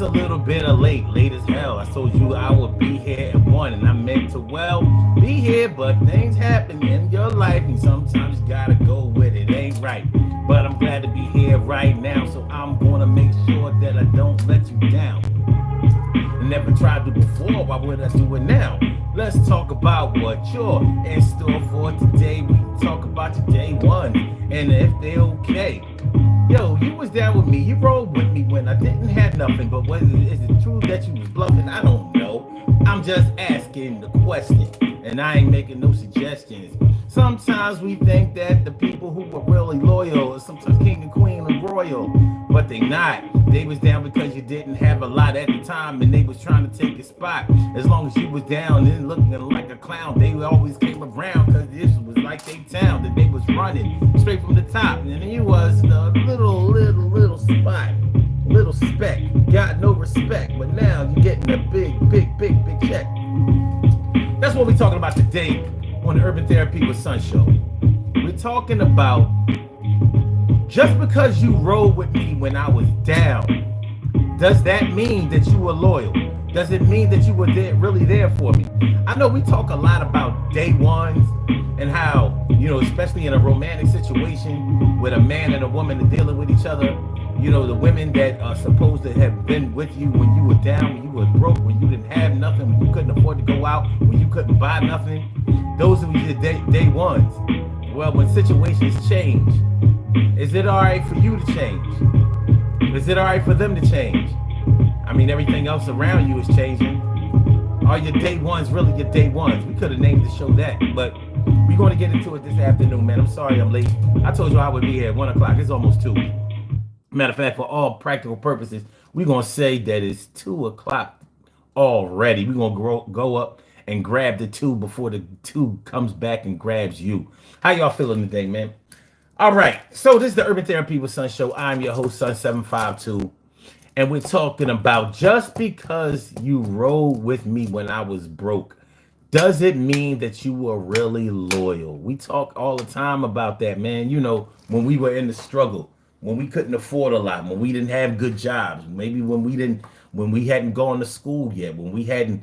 a little bit of late as hell. I told you I would be here at 1, and I meant to, well, be here, but things happen in your life, and sometimes you gotta go with it. Ain't right. But I'm glad to be here right now, so I'm gonna make sure that I don't let you down. Never tried to before, why would I do it now? Let's talk about what you're in store for today. We can talk about your day one, and if they're okay. Yo, you was down with me, you rode with me when I didn't have nothing, but is it true that you was bluffing? I don't know. I'm just asking the question, and I ain't making no suggestions. Sometimes we think that the people who were really loyal are sometimes king and queen and royal, but they not. They was down because you didn't have a lot at the time, and they was trying to take your spot. As long as you was down and looking like a clown, they always came around because this was like they town that they was running straight from the top, and then you was the little spot, little speck, got no respect, but now you're getting a big check. That's what we're talking about today on the Urban Therapy with Sun show. We're talking about just because you rode with me when I was down, does that mean that you were loyal? Does it mean that you were there, really there for me? I know we talk a lot about day ones and how, especially in a romantic situation with a man and a woman are dealing with each other, the women that are supposed to have been with you when you were down, when you were broke, when you didn't have nothing, when you couldn't afford to go out, when you couldn't buy nothing, those were your day ones. Well, when situations change, is it all right for you to change? Is it all right for them to change? I mean, everything else around you is changing. Are your day ones really your day ones? We could have named the show that, but we're going to get into it this afternoon, man. I'm sorry I'm late. I told you I would be here at 1 o'clock. It's almost 2. Matter of fact, for all practical purposes, we're going to say that it's 2 o'clock already. We're going to go up and grab the 2 before the 2 comes back and grabs you. How y'all feeling today, man? All right. So this is the Urban Therapy with Sun show. I'm your host, Sun752. And we're talking about just because you rode with me when I was broke, does it mean that you were really loyal? We talk all the time about that, man. When we were in the struggle, when we couldn't afford a lot, when we didn't have good jobs, maybe when we hadn't gone to school yet, when we hadn't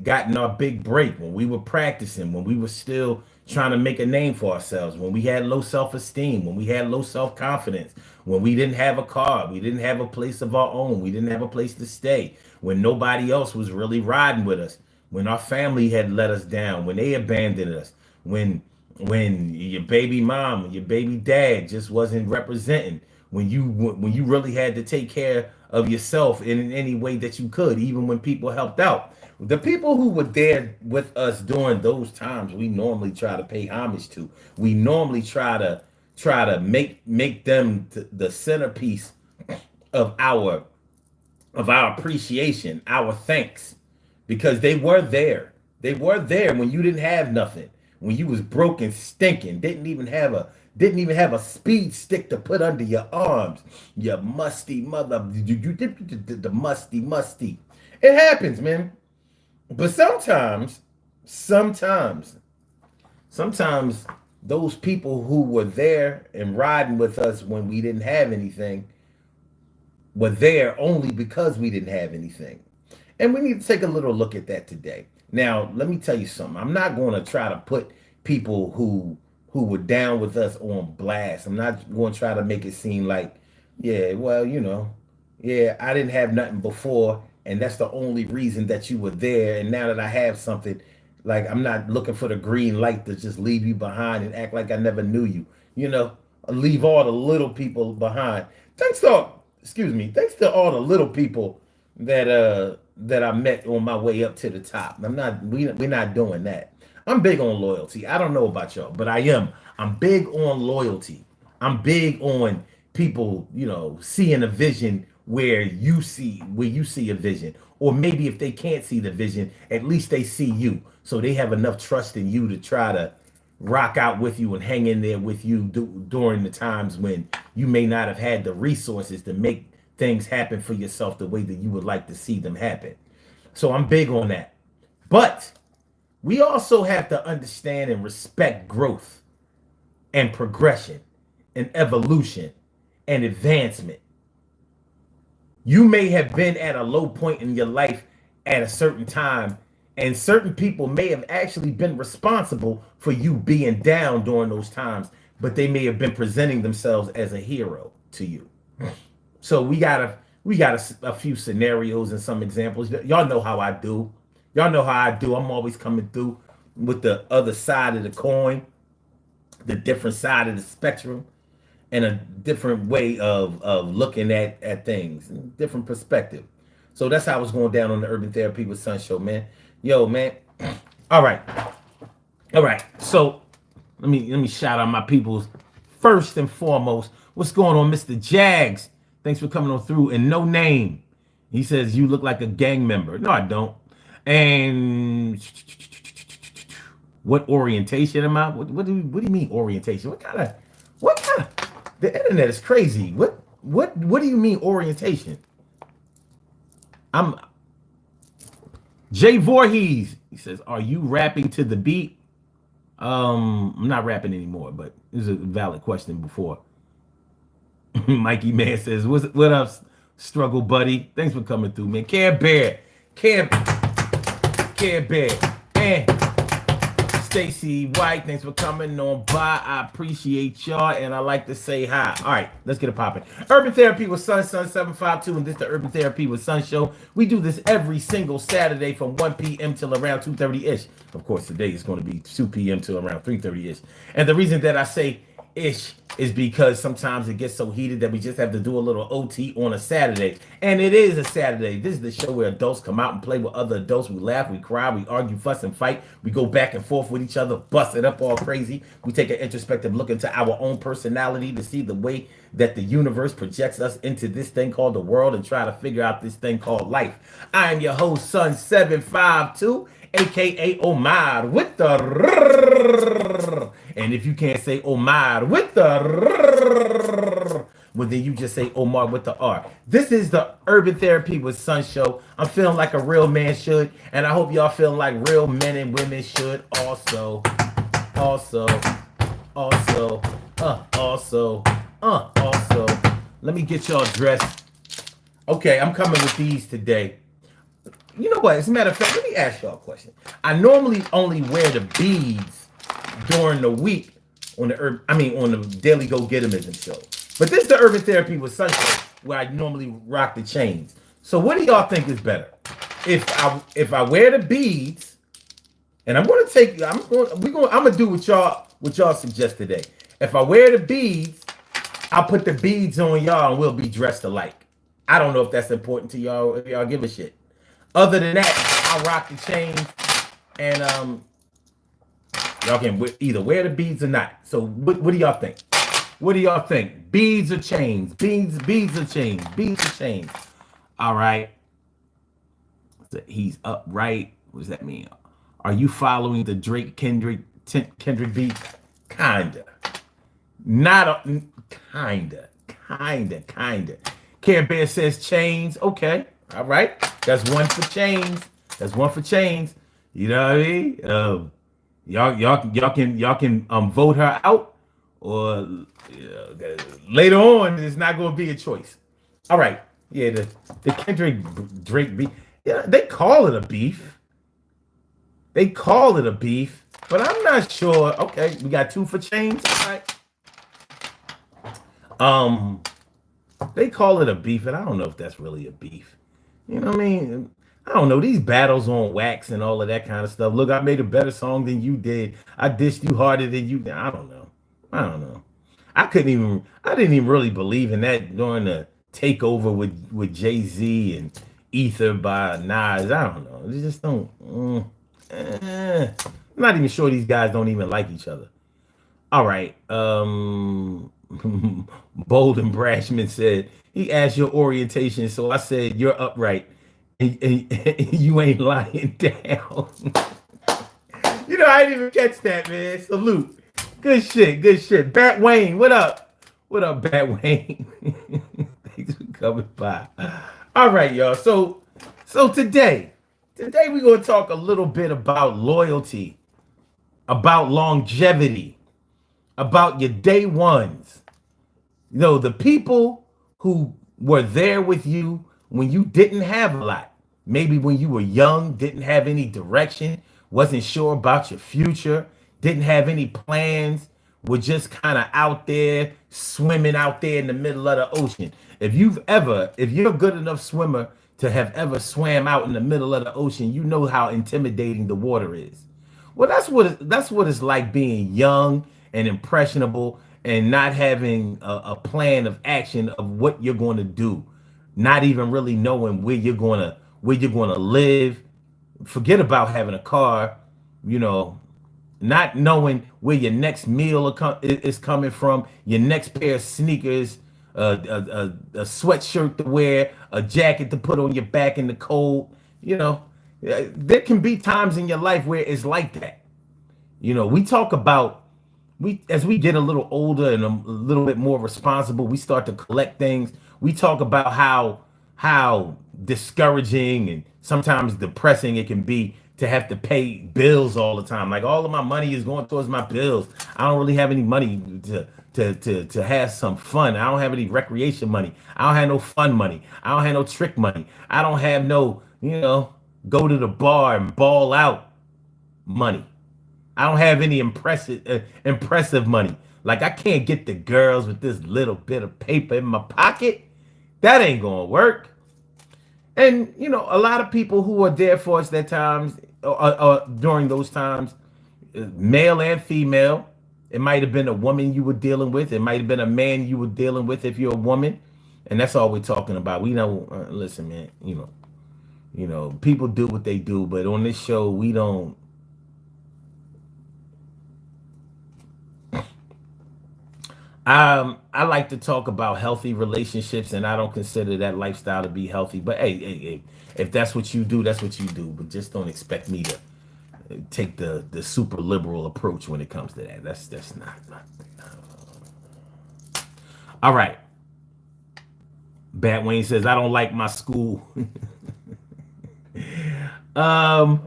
gotten our big break, when we were practicing, when we were still trying to make a name for ourselves, when we had low self-esteem, when we had low self-confidence, when we didn't have a car, we didn't have a place of our own, we didn't have a place to stay, when nobody else was really riding with us, when our family had let us down, when they abandoned us, when your baby mom, your baby dad just wasn't representing, when you really had to take care of yourself in any way that you could, even when people helped out. The people who were there with us during those times, we normally try to pay homage to. We normally try to make them the centerpiece of our appreciation, our thanks, because they were there. They were there when you didn't have nothing, when you was broken, stinking, didn't even have a speed stick to put under your arms. You musty mother, the musty. It happens, man. But sometimes those people who were there and riding with us when we didn't have anything were there only because we didn't have anything. And we need to take a little look at that today. Now, let me tell you something. I'm not going to try to put people who were down with us on blast. I'm not going to try to make it seem like, yeah, well, yeah, I didn't have nothing before, and that's the only reason that you were there. And now that I have something, like, I'm not looking for the green light to just leave you behind and act like I never knew you. Leave all the little people behind. Thanks to all the little people that I met on my way up to the top. We're not doing that. I'm big on loyalty. I don't know about y'all, but I am. I'm big on loyalty. I'm big on people, seeing a vision where you see a vision. Or maybe if they can't see the vision, at least they see you. So they have enough trust in you to try to rock out with you and hang in there with you during the times when you may not have had the resources to make things happen for yourself the way that you would like to see them happen. So I'm big on that. But we also have to understand and respect growth and progression and evolution and advancement. You may have been at a low point in your life at a certain time, and certain people may have actually been responsible for you being down during those times, but they may have been presenting themselves as a hero to you. So we got a few scenarios and some examples. Y'all know how I do. Y'all know how I do. I'm always coming through with the other side of the coin, the different side of the spectrum, and a different way of looking at things, different perspective. So that's how I was going down on the Urban Therapy with Sun show, man. Yo, man. All right, all right. So let me shout out my peoples first and foremost. What's going on, Mr. Jags? Thanks for coming on through. And no name. He says you look like a gang member. No, I don't. And what orientation am I? What do you mean orientation? What kind of the internet is crazy. What do you mean orientation? I'm Jay Voorhees. He says, "Are you rapping to the beat?" I'm not rapping anymore, but it was a valid question before. Mikey Man says, "What up, struggle buddy? Thanks for coming through, man." Care Bear, and Stacy White, thanks for coming on by. I appreciate y'all, and I like to say hi. All right, let's get it popping. Urban Therapy with Sun 752, and this is the Urban Therapy with Sun show. We do this every single Saturday from 1 p.m. till around 2:30-ish. Of course, today is going to be 2 p.m. till around 3:30-ish. And the reason that I say ish is because sometimes it gets so heated that we just have to do a little OT on a Saturday. And it is a Saturday. This is the show where adults come out and play with other adults. We laugh, we cry, we argue, fuss, and fight. We go back and forth with each other, bust it up all crazy. We take an introspective look into our own personality to see the way that the universe projects us into this thing called the world and try to figure out this thing called life. I am your host, Sun 752. AKA Omar with the and if you can't say Omar with the well, then you just say Omar with the R. This is the Urban Therapy with Sun show. I'm feeling like a real man should, and I hope y'all feeling like real men and women should also. Let me get y'all dressed. Okay, I'm coming with these today. You know what? As a matter of fact, let me ask y'all a question. I normally only wear the beads during the week on the Daily Go Getimism show. But this is the Urban Therapy with Sun show where I normally rock the chains. So what do y'all think is better? If I wear the beads, and I'm gonna do what y'all suggest today. If I wear the beads, I'll put the beads on y'all and we'll be dressed alike. I don't know if that's important to y'all, if y'all give a shit. Other than that, I'll rock the chains, and y'all can either wear the beads or not. So what do y'all think? What do y'all think? Beads or chains? Beads or chains? Beads or chains? All right. He's upright. What does that mean? Are you following the Drake Kendrick beat? Kinda. Kinda. Care Bear says chains. Okay. All right. That's one for chains. You know what I mean? Y'all can vote her out, or later on it's not going to be a choice. All right. Yeah, the Kendrick Drake beef. Yeah, they call it a beef. But I'm not sure. Okay, we got two for chains. All right. They call it a beef, and I don't know if that's really a beef. You know what I mean? I don't know. These battles on wax and all of that kind of stuff. Look, I made a better song than you did. I dissed you harder than you did. I don't know. I didn't even really believe in that during the takeover with Jay-Z and Ether by Nas. I don't know. They just don't. I'm not even sure these guys don't even like each other. All right. Bold and Brashman said he asked your orientation, so I said you're upright and you ain't lying down. You know, I didn't even catch that, man. Salute. Good shit. Bat Wayne, what up? What up, Bat Wayne? Thanks for coming by. All right, y'all. So today we're gonna talk a little bit about loyalty, about longevity, about your day ones. You know, the people who were there with you when you didn't have a lot. Maybe when you were young, didn't have any direction, wasn't sure about your future, didn't have any plans, were just kind of out there swimming out there in the middle of the ocean. If you're a good enough swimmer to have ever swam out in the middle of the ocean, you know how intimidating the water is. Well, that's what it's like being young and impressionable and not having a plan of action of what you're going to do, not even really knowing where you're gonna live. Forget about having a car, you know, not knowing where your next meal is coming from, your next pair of sneakers, a sweatshirt to wear, a jacket to put on your back in the cold. You know, there can be times in your life where it's like that. You know, we talk about we as we get a little older and a little bit more responsible, we start to collect things. We talk about how discouraging and sometimes depressing it can be to have to pay bills all the time. Like all of my money is going towards my bills. I don't really have any money to have some fun. I don't have any recreation money. I don't have no fun money. I don't have no trick money. I don't have no, go to the bar and ball out money. I don't have any impressive money. Like I can't get the girls with this little bit of paper in my pocket. That ain't gonna work. And a lot of people who are there for us at times, during those times, male and female. It might have been a woman you were dealing with. It might have been a man you were dealing with if you're a woman. And that's all we're talking about. We know. Listen, man. People do what they do, but on this show, we don't. I like to talk about healthy relationships, and I don't consider that lifestyle to be healthy. But hey, if that's what you do, that's what you do. But just don't expect me to take the super liberal approach when it comes to that. That's not. All right. Bat Wayne says I don't like my school. Do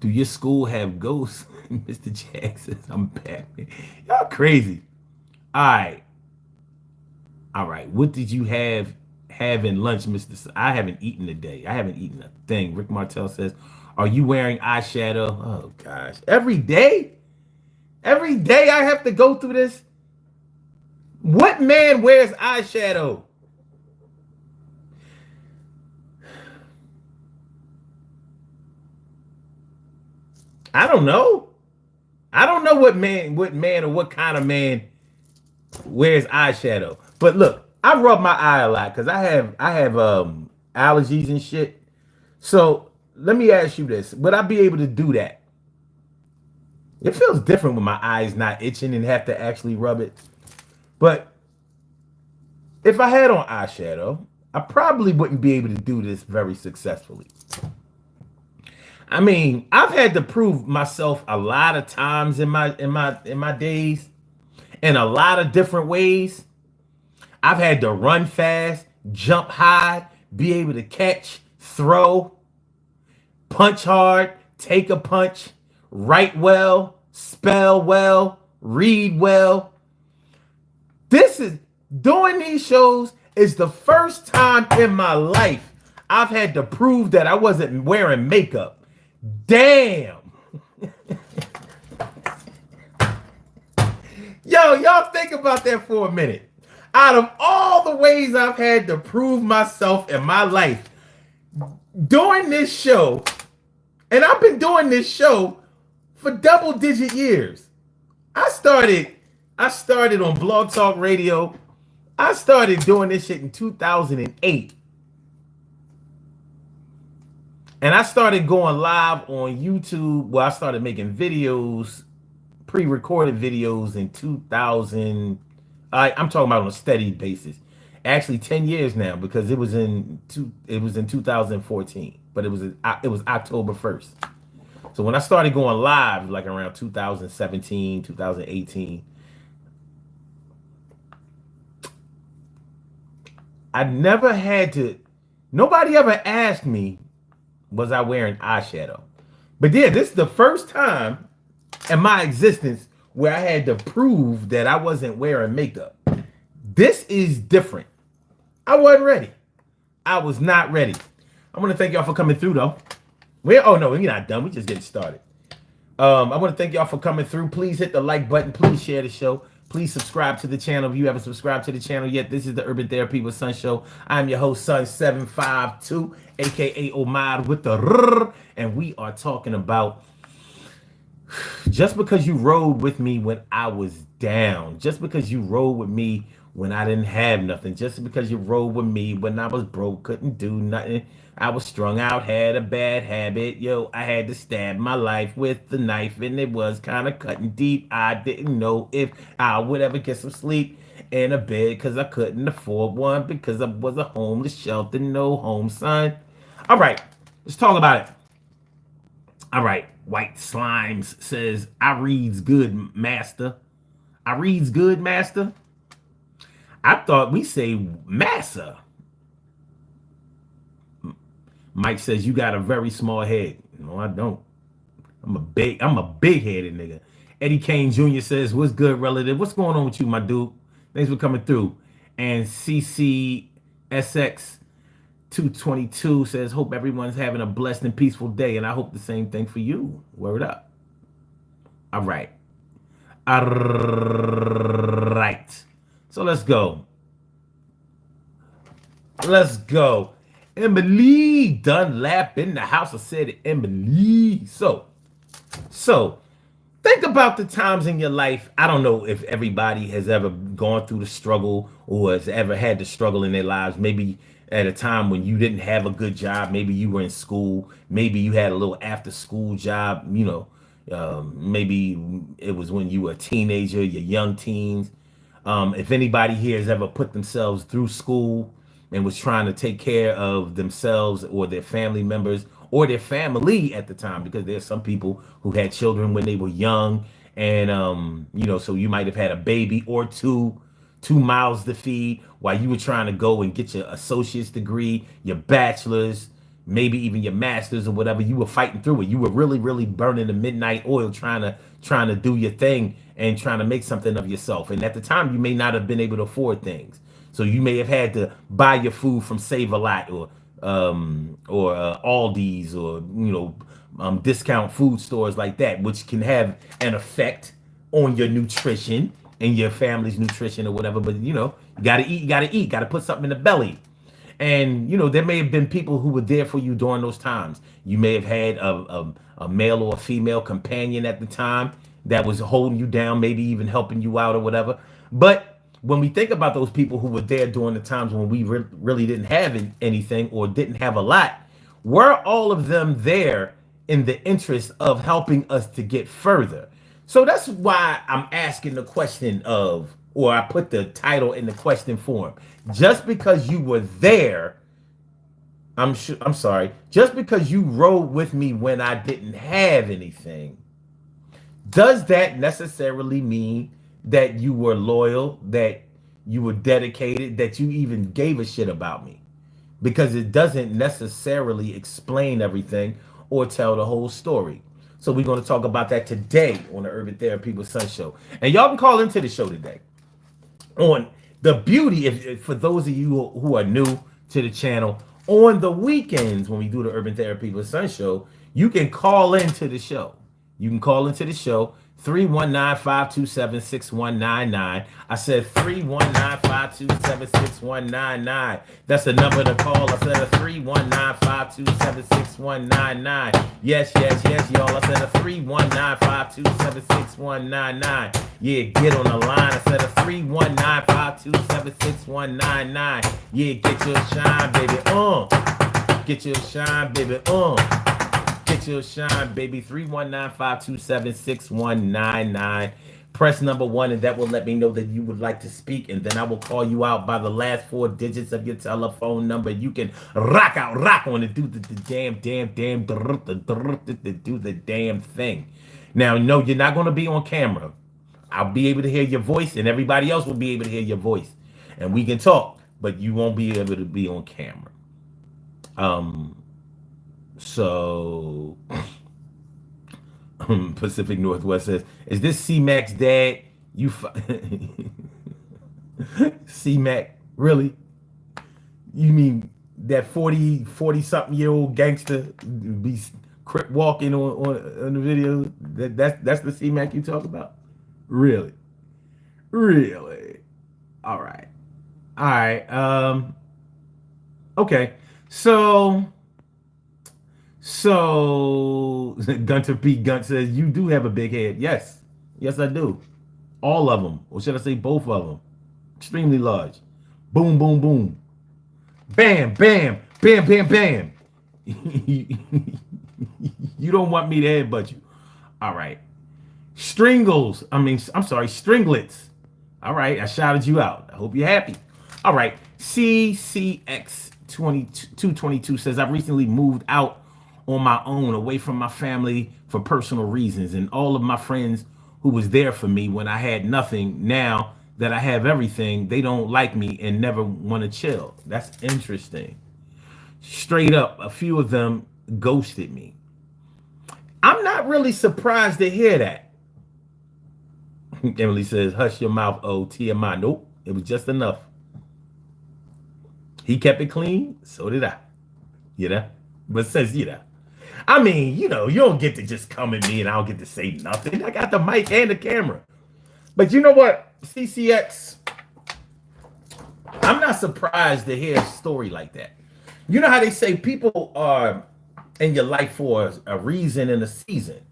your school have ghosts? Mr. Jackson, I'm Batman. Y'all crazy. All right. What did you have in lunch, Mr. I haven't eaten today. I haven't eaten a thing. Rick Martell says, are you wearing eyeshadow? Oh gosh. Every day? Every day I have to go through this? What man wears eyeshadow? I don't know. I don't know what man or what kind of man wears eyeshadow. But look, I rub my eye a lot because I have allergies and shit. So let me ask you this: would I be able to do that? It feels different when my eyes not itching and have to actually rub it. But if I had on eyeshadow, I probably wouldn't be able to do this very successfully. I mean, I've had to prove myself a lot of times in my days, in a lot of different ways. I've had to run fast, jump high, be able to catch, throw, punch hard, take a punch, write well, spell well, read well. Doing these shows is the first time in my life I've had to prove that I wasn't wearing makeup. Damn. Yo, y'all think about that for a minute. Out of all the ways I've had to prove myself in my life, doing this show, and I've been doing this show for double-digit years. I started on Blog Talk Radio. I started doing this shit in 2008. And I started going live on YouTube. Well, I started making videos, pre-recorded videos in 2000. I'm talking about on a steady basis. Actually, 10 years now because it was in 2014, but it was October 1st. So when I started going live, like around 2017, 2018, I never had to. Nobody ever asked me, was I wearing eyeshadow? But yeah, this is the first time in my existence where I had to prove that I wasn't wearing makeup. this is different. I wasn't ready. I was not ready. I want to thank y'all for coming through, though. Oh no, we're not done. We just getting started. I want to thank y'all for coming through. Please hit the like button. Please share the show. Please subscribe to the channel if you haven't subscribed to the channel yet. This is the Urban Therapy with Sun Show. I'm your host, Sun752, aka Omar with the R, and we are talking about just because you rode with me when I was down, just because you rode with me when I didn't have nothing, just because you rode with me when I was broke, couldn't do nothing. I was strung out, had a bad habit. Yo, I had to stab my life with the knife, and it was kind of cutting deep. I didn't know if I would ever get some sleep in a bed because I couldn't afford one because I was a homeless shelter, no home, son. All right, let's talk about it. All right, White Slimes says, I reads good, master. I reads good, master. I thought we say massa. Mike says, you got a very small head. No, I don't. I'm a big-headed nigga. Eddie Kane Jr. says, what's good, relative? What's going on with you, my dude? Thanks for coming through. And CCSX 222 says, hope everyone's having a blessed and peaceful day, and I hope the same thing for you. Word up. All right. All right. So let's go. Let's go. Emily Dunlap in the house. I said it, Emily. So think about the times in your life. I don't know if everybody has ever gone through the struggle or has ever had the struggle in their lives. Maybe at a time when you didn't have a good job. Maybe you were in school. Maybe you had a little after school job. You know, maybe it was when you were a teenager, your young teens. If anybody here has ever put themselves through school and was trying to take care of themselves or their family members or their family at the time, because there's some people who had children when they were young, and you know, so you might have had a baby or two mouths to feed while you were trying to go and get your associate's degree, your bachelor's, maybe even your master's or whatever. You were fighting through it. You were really burning the midnight oil trying to do your thing and trying to make something of yourself. And at the time, you may not have been able to afford things. So you may have had to buy your food from Save a Lot or Aldi's or, you know, discount food stores like that, which can have an effect on your nutrition and your family's nutrition or whatever. But, you know, you got to eat, got to put something in the belly. And, you know, there may have been people who were there for you during those times. You may have had a male or a female companion at the time that was holding you down, maybe even helping you out or whatever. But when we think about those people who were there during the times when we really didn't have anything or didn't have a lot, were all of them there in the interest of helping us to get further? So that's why I'm asking the question of, or I put the title in the question form. Just because you were there, just because you rode with me when I didn't have anything, does that necessarily mean that you were loyal, that you were dedicated, that you even gave a shit about me? Because it doesn't necessarily explain everything or tell the whole story. So we're going to talk about that today on the Urban Therapy with Sun Show. And y'all can call into the show today on the beauty, if for those of you who are new to the channel, on the weekends when we do the Urban Therapy with Sun Show, you can call into the show. You can call into the show, 319-527-6199. I said 319-527-6199. That's the number to call. I said a 319-527-6199. Yes, y'all. I said a 319-527-6199. Yeah, get on the line. I said a 319-527-6199. Yeah, get your shine, baby. Get your shine, baby. Get your shine, baby. 319-527-6199. Press number 1, and that will let me know that you would like to speak, and then I will call you out by the last 4 digits of your telephone number. You can rock on and do the damn thing. Now, no, you're not going to be on camera. I'll be able to hear your voice, and everybody else will be able to hear your voice, and we can talk, but you won't be able to be on camera. So Pacific Northwest says, is this C-Mac's dad? C-Mac, really? You mean that 40 something year old gangster be crip walking on the video? That's the C-Mac you talk about? Really? Really? All right. All right. Okay. So Gunter P. Gunt says you do have a big head. Yes. Yes, I do. All of them. Or should I say both of them? Extremely large. Boom, boom, boom. Bam, bam, bam, bam, bam. You don't want me to headbutt you. All right. I'm sorry, stringlets. All right, I shouted you out. I hope you're happy. All right, CCX2222 says, I recently moved out on my own, away from my family for personal reasons, and all of my friends who was there for me when I had nothing, now that I have everything, they don't like me and never want to chill. That's interesting. Straight up, a few of them ghosted me. I'm not really surprised to hear that. Emily says, hush your mouth, oh, TMI. Nope, it was just enough. He kept it clean, so did I. You know? But says, you know. I mean, you know, you don't get to just come at me and I don't get to say nothing. I got the mic and the camera. But you know what, CCX? I'm not surprised to hear a story like that. You know how they say people are in your life for a reason and a season.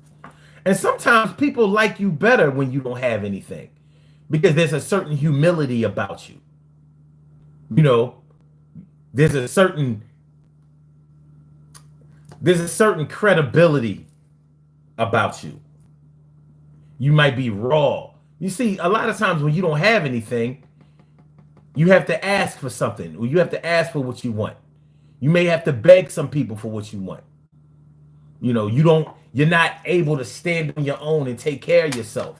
And sometimes people like you better when you don't have anything because there's a certain humility about you. You know, there's a certain credibility about you. You might be raw. You see, a lot of times when you don't have anything, you have to ask for something, or you have to ask for what you want. You may have to beg some people for what you want. You know, you're not able to stand on your own and take care of yourself.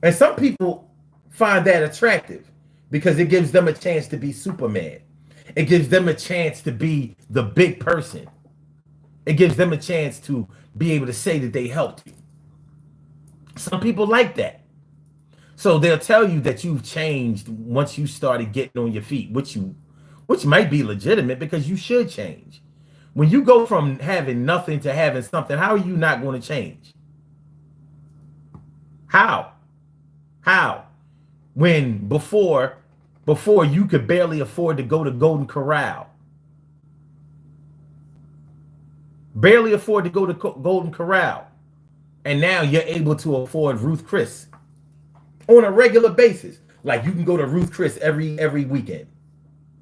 And some people find that attractive because it gives them a chance to be Superman. It gives them a chance to be the big person. It gives them a chance to be able to say that they helped you. Some people like that. So they'll tell you that you've changed once you started getting on your feet, which might be legitimate because you should change. When you go from having nothing to having something, how are you not going to change? How? When before you could barely afford to go to Golden Corral. Barely afford to go to Golden Corral. And now you're able to afford Ruth Chris on a regular basis. Like you can go to Ruth Chris every weekend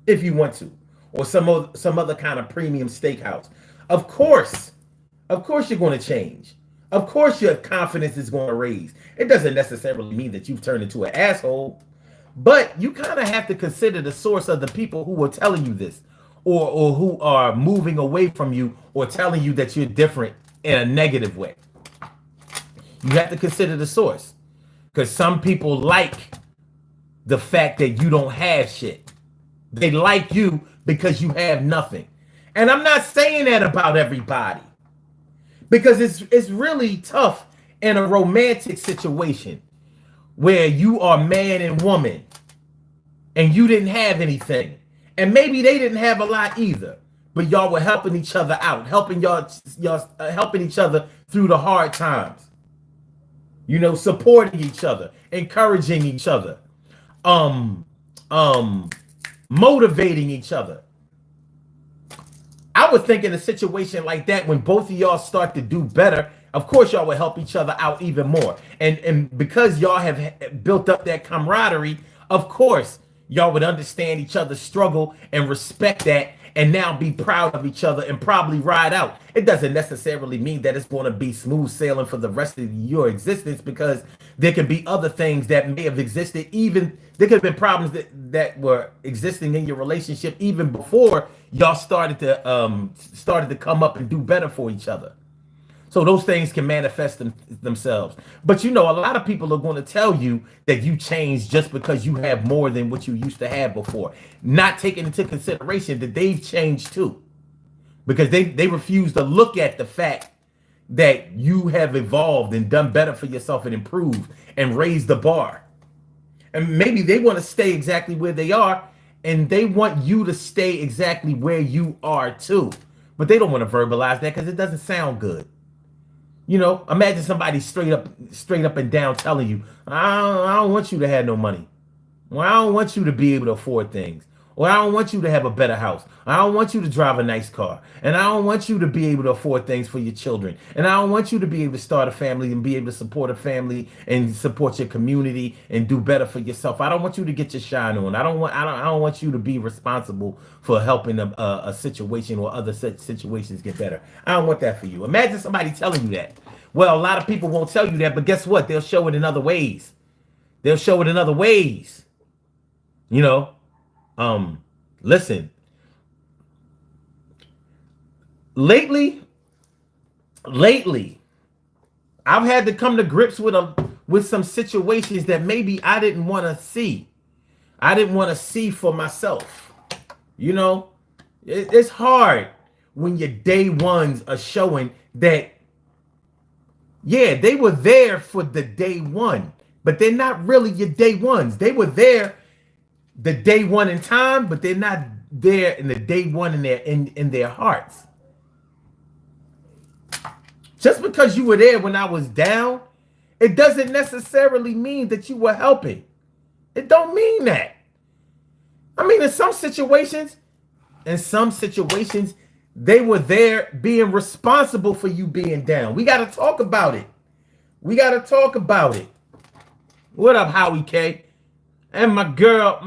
if you want to, or some other kind of premium steakhouse. Of course you're going to change. Of course your confidence is going to raise. It doesn't necessarily mean that you've turned into an asshole, but you kind of have to consider the source of the people who are telling you this, or who are moving away from you or telling you that you're different in a negative way. You have to consider the source, because some people like the fact that you don't have shit. They like you because you have nothing. And I'm not saying that about everybody, because it's really tough in a romantic situation where you are man and woman and you didn't have anything. And maybe they didn't have a lot either, but y'all were helping each other out, helping each other through the hard times. You know, supporting each other, encouraging each other, motivating each other. I would think in a situation like that, when both of y'all start to do better, of course y'all will help each other out even more. And because y'all have built up that camaraderie, of course y'all would understand each other's struggle and respect that, and now be proud of each other and probably ride out. It doesn't necessarily mean that it's going to be smooth sailing for the rest of your existence, because there can be other things that may have existed. Even there could have been problems that were existing in your relationship even before y'all started to come up and do better for each other. So those things can manifest themselves. But you know, a lot of people are going to tell you that you changed just because you have more than what you used to have before, not taking into consideration that they've changed too, because they refuse to look at the fact that you have evolved and done better for yourself and improved and raised the bar. And maybe they want to stay exactly where they are, and they want you to stay exactly where you are too. But they don't want to verbalize that because it doesn't sound good. You know, imagine somebody straight up and down telling you, I don't want you to have no money. Well, I don't want you to be able to afford things. Or I don't want you to have a better house. I don't want you to drive a nice car. And I don't want you to be able to afford things for your children. And I don't want you to be able to start a family and be able to support a family and support your community and do better for yourself. I don't want you to get your shine on. I don't want you to be responsible for helping a situation or other situations get better. I don't want that for you. Imagine somebody telling you that. Well, a lot of people won't tell you that, but guess what? They'll show it in other ways. They'll show it in other ways. You know, listen, lately, I've had to come to grips with some situations that maybe I didn't want to see. I didn't want to see for myself. You know, it's hard when your day ones are showing that, yeah, they were there for the day one, but they're not really your day ones. They were there the day one in time, but they're not there in the day one in their hearts. Just because you were there when I was down, it doesn't necessarily mean that you were helping. It don't mean that. I mean, in some situations, they were there being responsible for you being down. We got to talk about it. What up, Howie K? And my girl,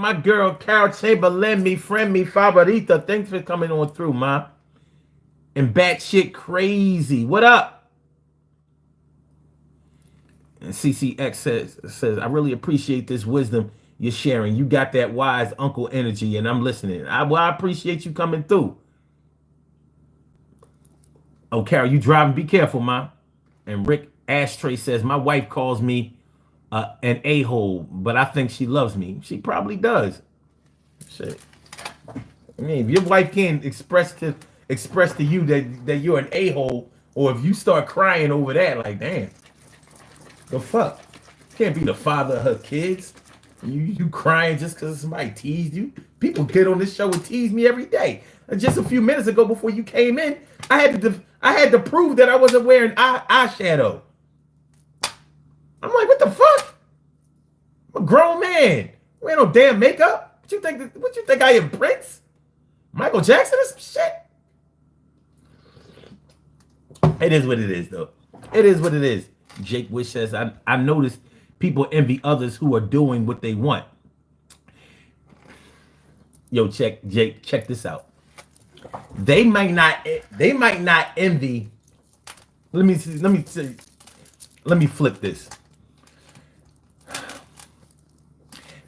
Carol Chamberlain, me friend, me favorita. Thanks for coming on through, ma. And batshit crazy. What up? And CCX says, I really appreciate this wisdom you're sharing. You got that wise uncle energy, and I'm listening. I appreciate you coming through. Oh, Carol, you driving? Be careful, ma. And Rick Ashtray says, my wife calls me an a-hole, but I think she loves me. She probably does. Shit. I mean, if your wife can't express to you that you're an a-hole, or if you start crying over that, like, damn, the fuck? Can't be the father of her kids. You crying just because somebody teased you? People get on this show and tease me every day. And just a few minutes ago, before you came in, I had to prove that I wasn't wearing eyeshadow. I'm like, what the fuck? I'm a grown man. We ain't no damn makeup. What you think I am, Prince? Michael Jackson or some shit? It is what it is, though. It is what it is. Jake Wish says, I noticed people envy others who are doing what they want. Yo, check this out. They might not envy. Let me flip this.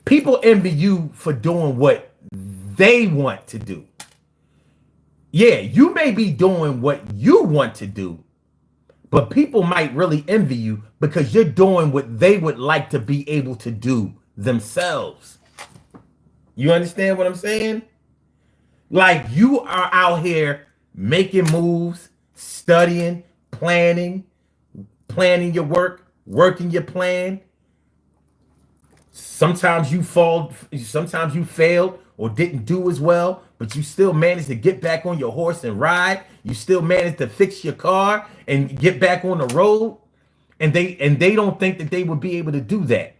People envy you for doing what they want to do. Yeah, you may be doing what you want to do, but people might really envy you because you're doing what they would like to be able to do themselves. You understand what I'm saying? Like, you are out here making moves, studying, planning your work, working your plan. Sometimes you failed or didn't do as well, but you still managed to get back on your horse and ride. You still managed to fix your car and get back on the road. And they don't think that they would be able to do that.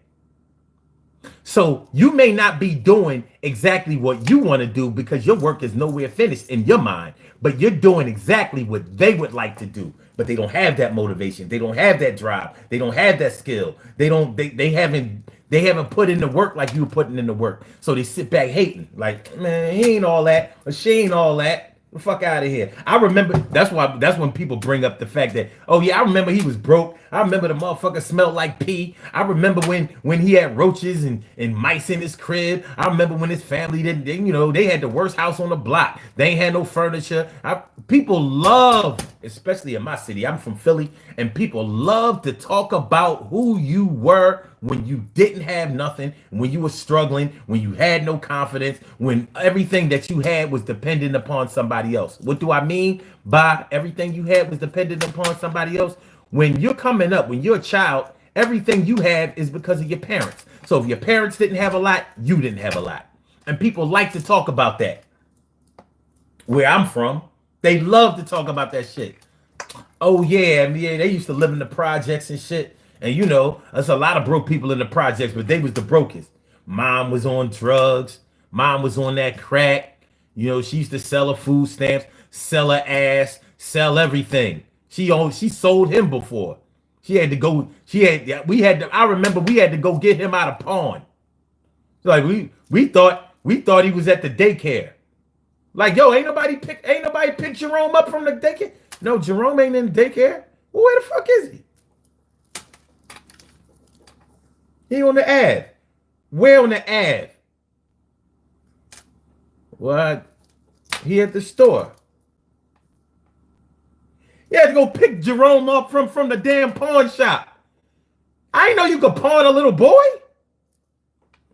So you may not be doing exactly what you want to do because your work is nowhere finished in your mind, but you're doing exactly what they would like to do, but they don't have that motivation. They don't have that drive. They don't have that skill. They haven't put in the work like you were putting in the work. So they sit back hating like, man, he ain't all that, or she ain't all that. The fuck out of here. I remember, that's when people bring up the fact that, oh yeah, I remember he was broke. I remember the motherfucker smelled like pee. I remember when he had roaches and mice in his crib. I remember when his family they had the worst house on the block. They ain't had no furniture. People love, especially in my city, I'm from Philly, and people love to talk about who you were when you didn't have nothing, when you were struggling, when you had no confidence, when everything that you had was dependent upon somebody else. What do I mean by everything you had was dependent upon somebody else? When you're coming up, when you're a child Everything you have is because of your parents. So if your parents didn't have a lot, you didn't have a lot. And people like to talk about that. Where I'm from, they love to talk about that shit. Oh yeah, they used to live in the projects and shit. And you know, there's a lot of broke people in the projects, but they was the brokest. Mom was on drugs. Mom was on that crack. You know, she used to sell her food stamps, sell her ass, sell everything. She sold him before. She had to go. I remember we had to go get him out of pawn. Like we thought he was at the daycare. Like, yo, ain't nobody pick Jerome up from the daycare. No, Jerome ain't in the daycare. Well, where the fuck is he? He on the Ave. Where on the Ave? What? He at the store. You had to go pick Jerome up from the damn pawn shop. I didn't know you could pawn a little boy.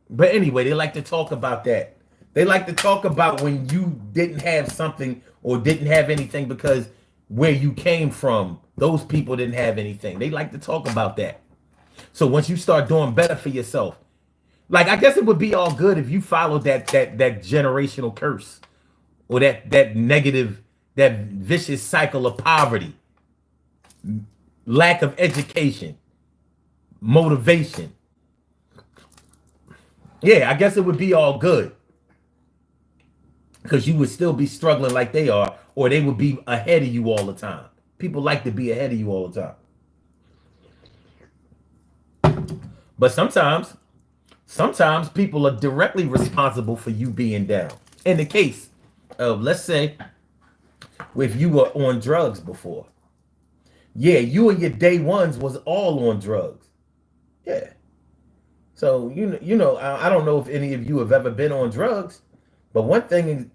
But anyway, they like to talk about that. They like to talk about when you didn't have something or didn't have anything because where you came from, those people didn't have anything. They like to talk about that. So once you start doing better for yourself, like I guess it would be all good if you followed that generational curse or that negative, that vicious cycle of poverty, lack of education, motivation. Yeah, I guess it would be all good because you would still be struggling like they are, or they would be ahead of you all the time. People like to be ahead of you all the time. But sometimes people are directly responsible for you being down. In the case of, let's say, if you were on drugs before. Yeah, you and your day ones was all on drugs. Yeah. So, you know, I don't know if any of you have ever been on drugs, but one thing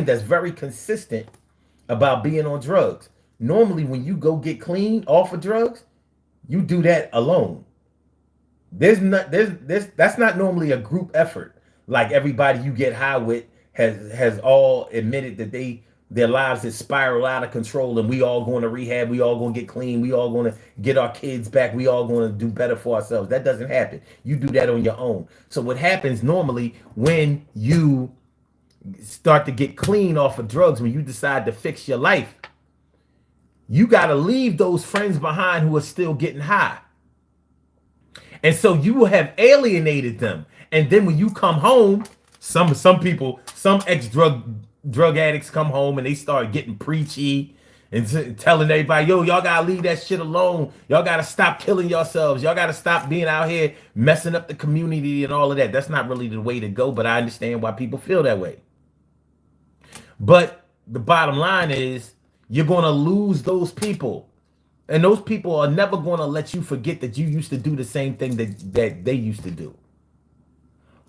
that's very consistent about being on drugs. Normally, when you go get clean off of drugs, you do that alone. That's not normally a group effort. Like everybody you get high with has all admitted that their lives has spiraled out of control and we all going to rehab, we all going to get clean, we all going to get our kids back, we all going to do better for ourselves. That doesn't happen. You do that on your own. So what happens normally when you start to get clean off of drugs, when you decide to fix your life, you got to leave those friends behind who are still getting high. And so you will have alienated them. And then when you come home, some people, some drug addicts come home and they start getting preachy and telling everybody, yo, y'all gotta leave that shit alone. Y'all gotta stop killing yourselves. Y'all gotta stop being out here messing up the community and all of that. That's not really the way to go, but I understand why people feel that way. But the bottom line is you're gonna lose those people. And those people are never gonna let you forget that you used to do the same thing that they used to do.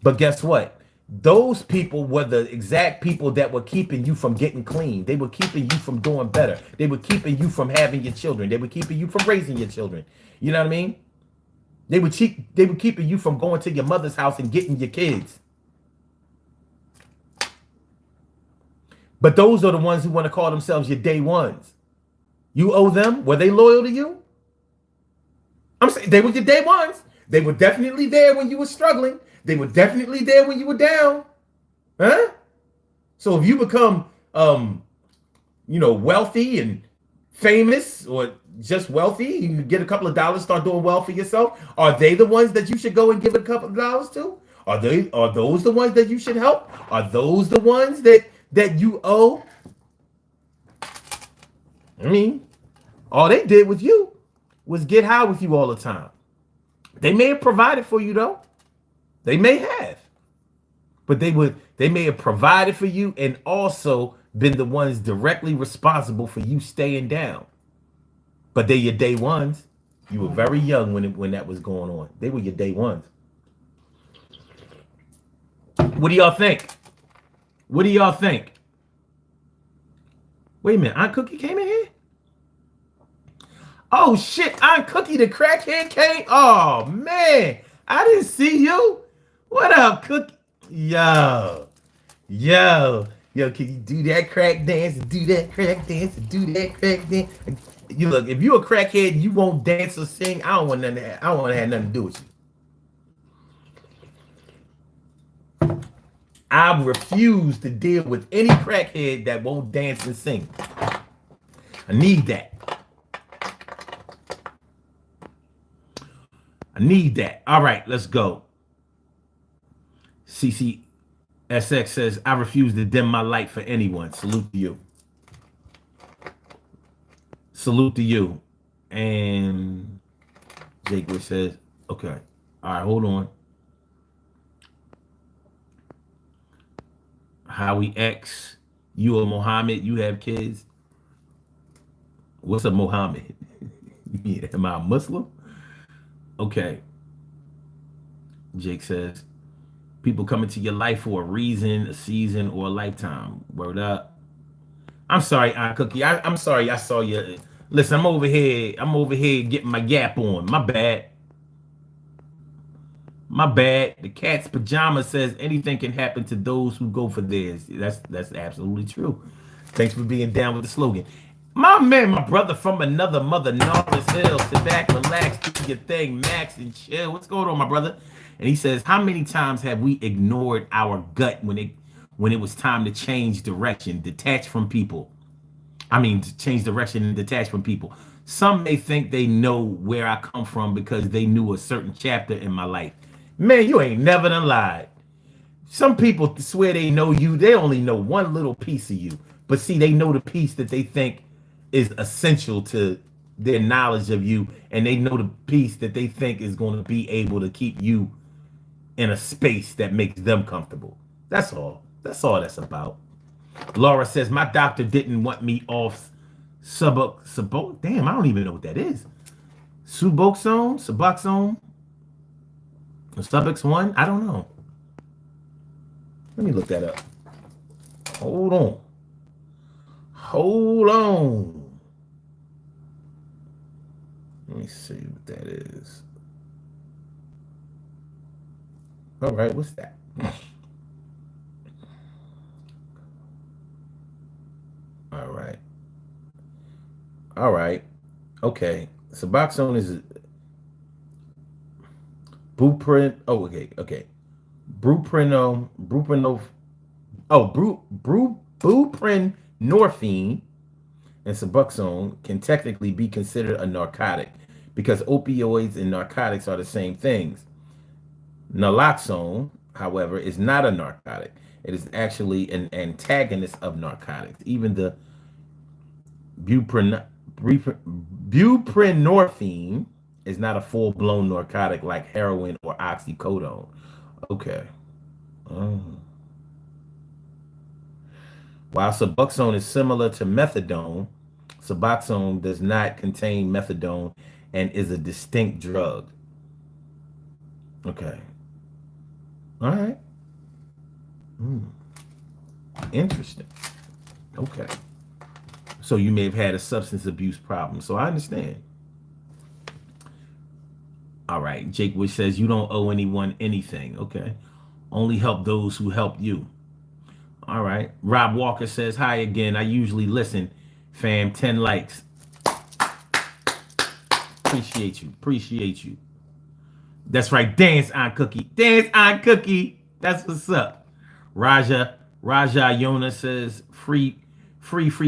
But guess what? Those people were the exact people that were keeping you from getting clean. They were keeping you from doing better. They were keeping you from having your children. They were keeping you from raising your children. You know what I mean? They were keeping you from going to your mother's house and getting your kids. But those are the ones who want to call themselves your day ones. You owe them. Were they loyal to you? I'm saying they were your day ones. They were definitely there when you were struggling. They were definitely there when you were down. Huh? So if you become, wealthy and famous or just wealthy, you get a couple of dollars, start doing well for yourself. Are they the ones that you should go and give a couple of dollars to? Are those the ones that you should help? Are those the ones that you owe? I mean, all they did with you was get high with you all the time. They may have provided for you though. They may have. But they may have provided for you and also been the ones directly responsible for you staying down. But they're your day ones. You were very young when that was going on. They were your day ones. What do y'all think? What do y'all think? Wait a minute, Aunt Cookie came in here? Oh shit, Aunt Cookie the crackhead came? Oh man, I didn't see you. What up, Cookie? Yo, Yo, can you do that crack dance and do that crack dance and do that crack dance? You look, if you a crackhead and you won't dance or sing, I don't want nothing. I don't want to have nothing to do with you. I refuse to deal with any crackhead that won't dance and sing. I need that. I need that. All right, let's go. CCSX says, I refuse to dim my light for anyone. Salute to you. Salute to you. And Jake says, okay. All right, hold on. Howie X, you a Mohammed, you have kids. What's a Mohammed? Am I a Muslim? Okay. Jake says, people come into your life for a reason, a season, or a lifetime. Word up. I'm sorry, Aunt Cookie. I'm sorry I saw you. Listen, I'm over here getting my gap on. My bad. My bad. The cat's pajama says anything can happen to those who go for theirs. That's absolutely true. Thanks for being down with the slogan. My man, my brother from another mother, Norris Hill. Sit back, relax, do your thing, Max, and chill. What's going on, my brother? And he says, how many times have we ignored our gut when it was time to change direction, detach from people? I mean, to change direction and detach from people. Some may think they know where I come from because they knew a certain chapter in my life. Man, you ain't never done lied. Some people swear they know you. They only know one little piece of you. But see, they know the piece that they think is essential to their knowledge of you. And they know the piece that they think is going to be able to keep you in a space that makes them comfortable. That's all. That's all that's about. Laura says, my doctor didn't want me off Suboxone. Damn, I don't even know what that is. Suboxone? Subox 1? I don't know. Let me look that up. Hold on. Hold on. Let me see what that is. All right, what's that? All right. All right. Okay. Suboxone is Buprint. Oh, okay. Buprenorphine and Suboxone can technically be considered a narcotic because opioids and narcotics are the same things. Naloxone, however, is not a narcotic. It is actually an antagonist of narcotics. Even the buprenorphine is not a full-blown narcotic like heroin or oxycodone. Okay. While Suboxone is similar to methadone, Suboxone does not contain methadone and is a distinct drug. Okay. All right. Interesting. Okay. So you may have had a substance abuse problem. So I understand. All right. Jake Wish says you don't owe anyone anything. Okay. Only help those who help you. All right. Rob Walker says, hi again. I usually listen. Fam, 10 likes. Appreciate you. Appreciate you. That's right. Dance on Cookie. Dance on Cookie. That's what's up. Raja Yona says, free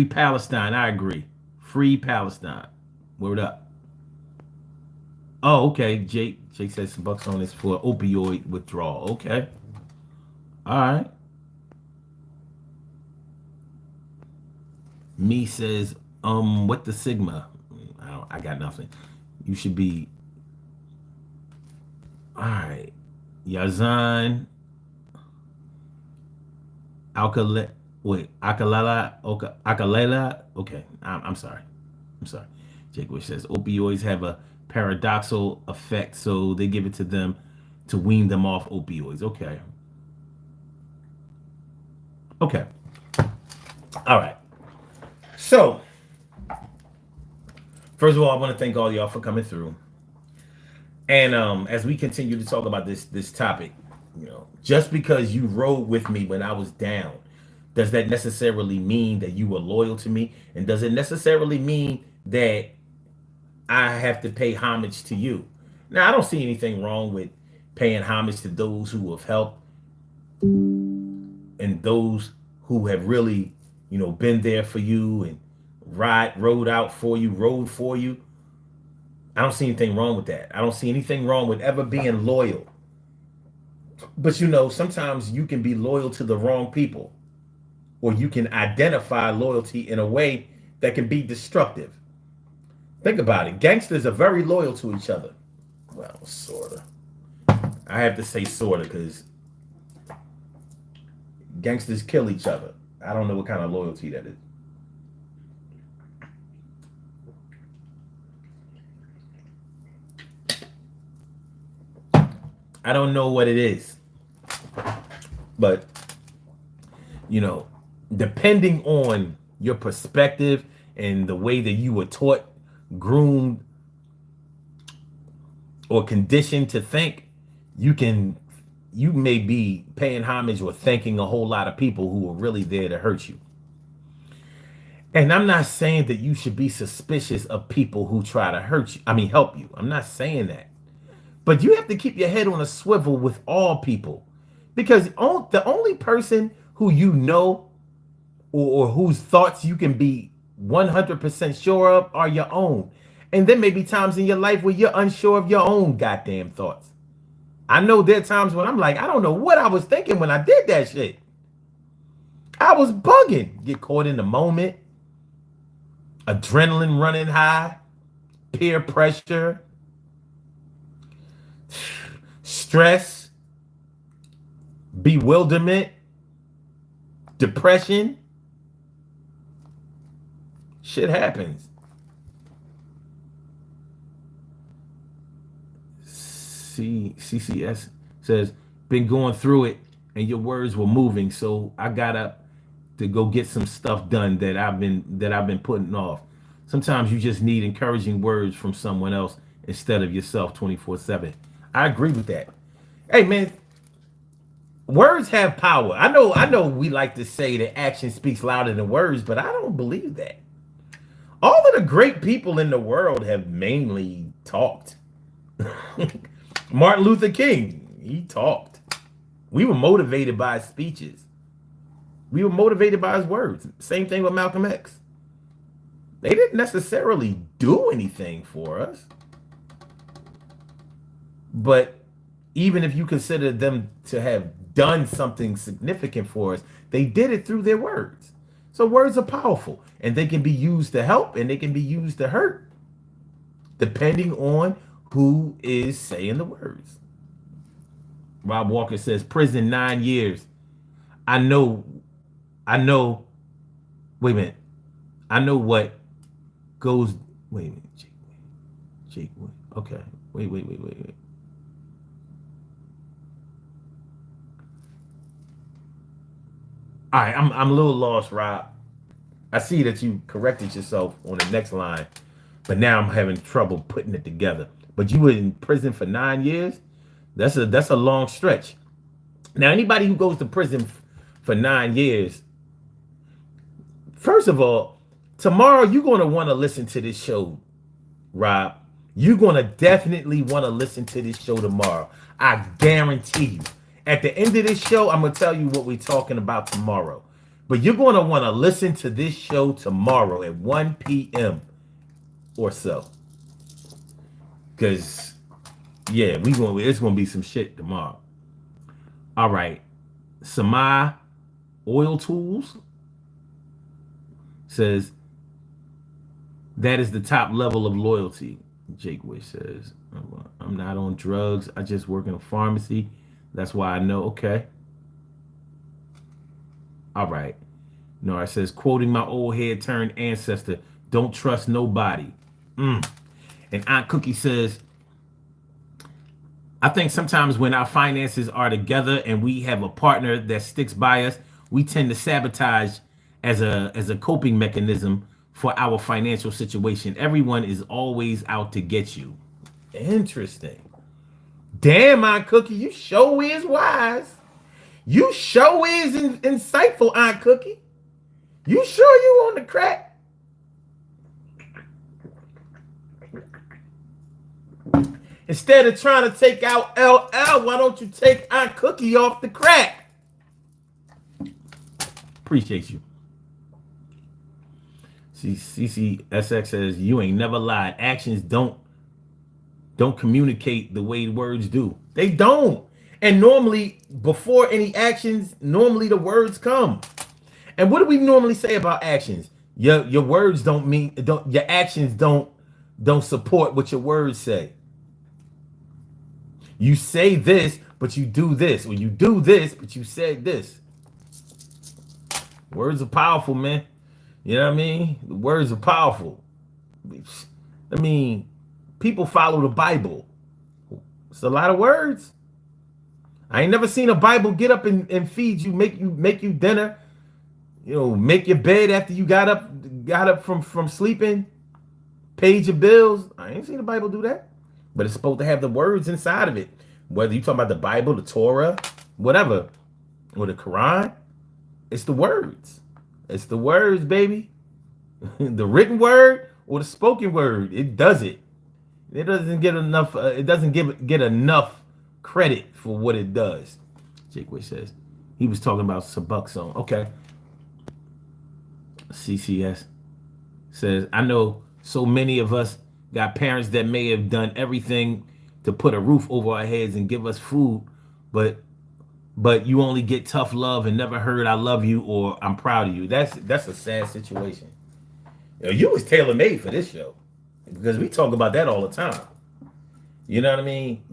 Palestine. I agree. Free Palestine. Word up. Oh, okay. Jake says Suboxone is for opioid withdrawal. Okay. All right. Me says, what the Sigma? I got nothing. You should be. All right. Yazan. Akalela. Okay. I'm sorry. Jake Wish says opioids have a paradoxical effect, so they give it to them to wean them off opioids. Okay. All right. So, first of all, I want to thank all y'all for coming through. And as we continue to talk about this topic, just because you rode with me when I was down Does that necessarily mean that you were loyal to me? And does it necessarily mean that I have to pay homage to you? Now, I don't see anything wrong with paying homage to those who have helped and those who have really, been there for you and rode out for you, rode for you. I don't see anything wrong with that. I don't see anything wrong with ever being loyal. But sometimes you can be loyal to the wrong people, or you can identify loyalty in a way that can be destructive. Think about it. Gangsters are very loyal to each other. Well, sort of. I have to say sort of because gangsters kill each other. I don't know what kind of loyalty that is. I don't know what it is. But, depending on your perspective and the way that you were taught, groomed, or conditioned to think, you may be paying homage or thanking a whole lot of people who were really there to hurt you. And I'm not saying that you should be suspicious of people who try to help you. I'm not saying that. But you have to keep your head on a swivel with all people, because the only person who or whose thoughts you can be 100% sure of are your own. And there may be times in your life where you're unsure of your own goddamn thoughts. I know there are times when I'm like, I don't know what I was thinking when I did that shit. I was bugging. Get caught in the moment. Adrenaline running high. Peer pressure. Stress. Bewilderment. Depression. Shit happens. CCS says, been going through it and your words were moving, so I got up to go get some stuff done that I've been putting off. Sometimes you just need encouraging words from someone else instead of yourself 24/7. I agree with that. Hey man, words have power. I know we like to say that action speaks louder than words, but I don't believe that. All of the great people in the world have mainly talked. Martin Luther King, he talked. We were motivated by his speeches. We were motivated by his words. Same thing with Malcolm X. They didn't necessarily do anything for us. But even if you consider them to have done something significant for us, they did it through their words. So words are powerful, and they can be used to help and they can be used to hurt, depending on who is saying the words. Rob Walker says, prison 9 years. I know, wait a minute. I know what goes, wait a minute. Jake, okay. Wait. All right, I'm a little lost, Rob. I see that you corrected yourself on the next line, but now I'm having trouble putting it together. But you were in prison for 9 years? That's a long stretch. Now, anybody who goes to prison for 9 years, first of all, tomorrow you're going to want to listen to this show, Rob. You're going to definitely want to listen to this show tomorrow. I guarantee you. At the end of this show, I'm going to tell you what we're talking about tomorrow. But you're going to want to listen to this show tomorrow at 1 p.m. or so. Because, yeah, it's going to be some shit tomorrow. All right. Samai Oil Tools says, that is the top level of loyalty. Jake Wish says, I'm not on drugs. I just work in a pharmacy. That's why I know. Okay. All right. Nora says, quoting my old head turned ancestor, don't trust nobody. And Aunt Cookie says, I think sometimes when our finances are together and we have a partner that sticks by us, we tend to sabotage as a coping mechanism for our financial situation. Everyone is always out to get you. Interesting. Damn, Aunt Cookie, you sure is wise. You sure is insightful, Aunt Cookie. You sure you on the crack? Instead of trying to take out LL, why don't you take Aunt Cookie off the crack? Appreciate you. CCSX says, you ain't never lied. Actions don't communicate the way words do. They don't. And normally, before any actions, normally the words come. And what do we normally say about actions? Your words your actions don't support what your words say. You say this, but you do this. Or you do this, but you said this. Words are powerful, man. You know what I mean? The words are powerful. I mean, people follow the Bible. It's a lot of words. I ain't never seen a Bible get up and feed you, make you dinner, make your bed after you got up from sleeping, paid your bills. I ain't seen the Bible do that. But it's supposed to have the words inside of it. Whether you talking about the Bible, the Torah, whatever, or the Quran, it's the words. It's the words, baby. The written word or the spoken word. It does it. It doesn't get enough. It doesn't get enough credit for what it does. Jake Way says he was talking about Subuxone. Okay. CCS says, I know so many of us got parents that may have done everything to put a roof over our heads and give us food, but you only get tough love and never heard I love you or I'm proud of you. That's a sad situation. You was tailor-made for this show because we talk about that all the time. You know what I mean?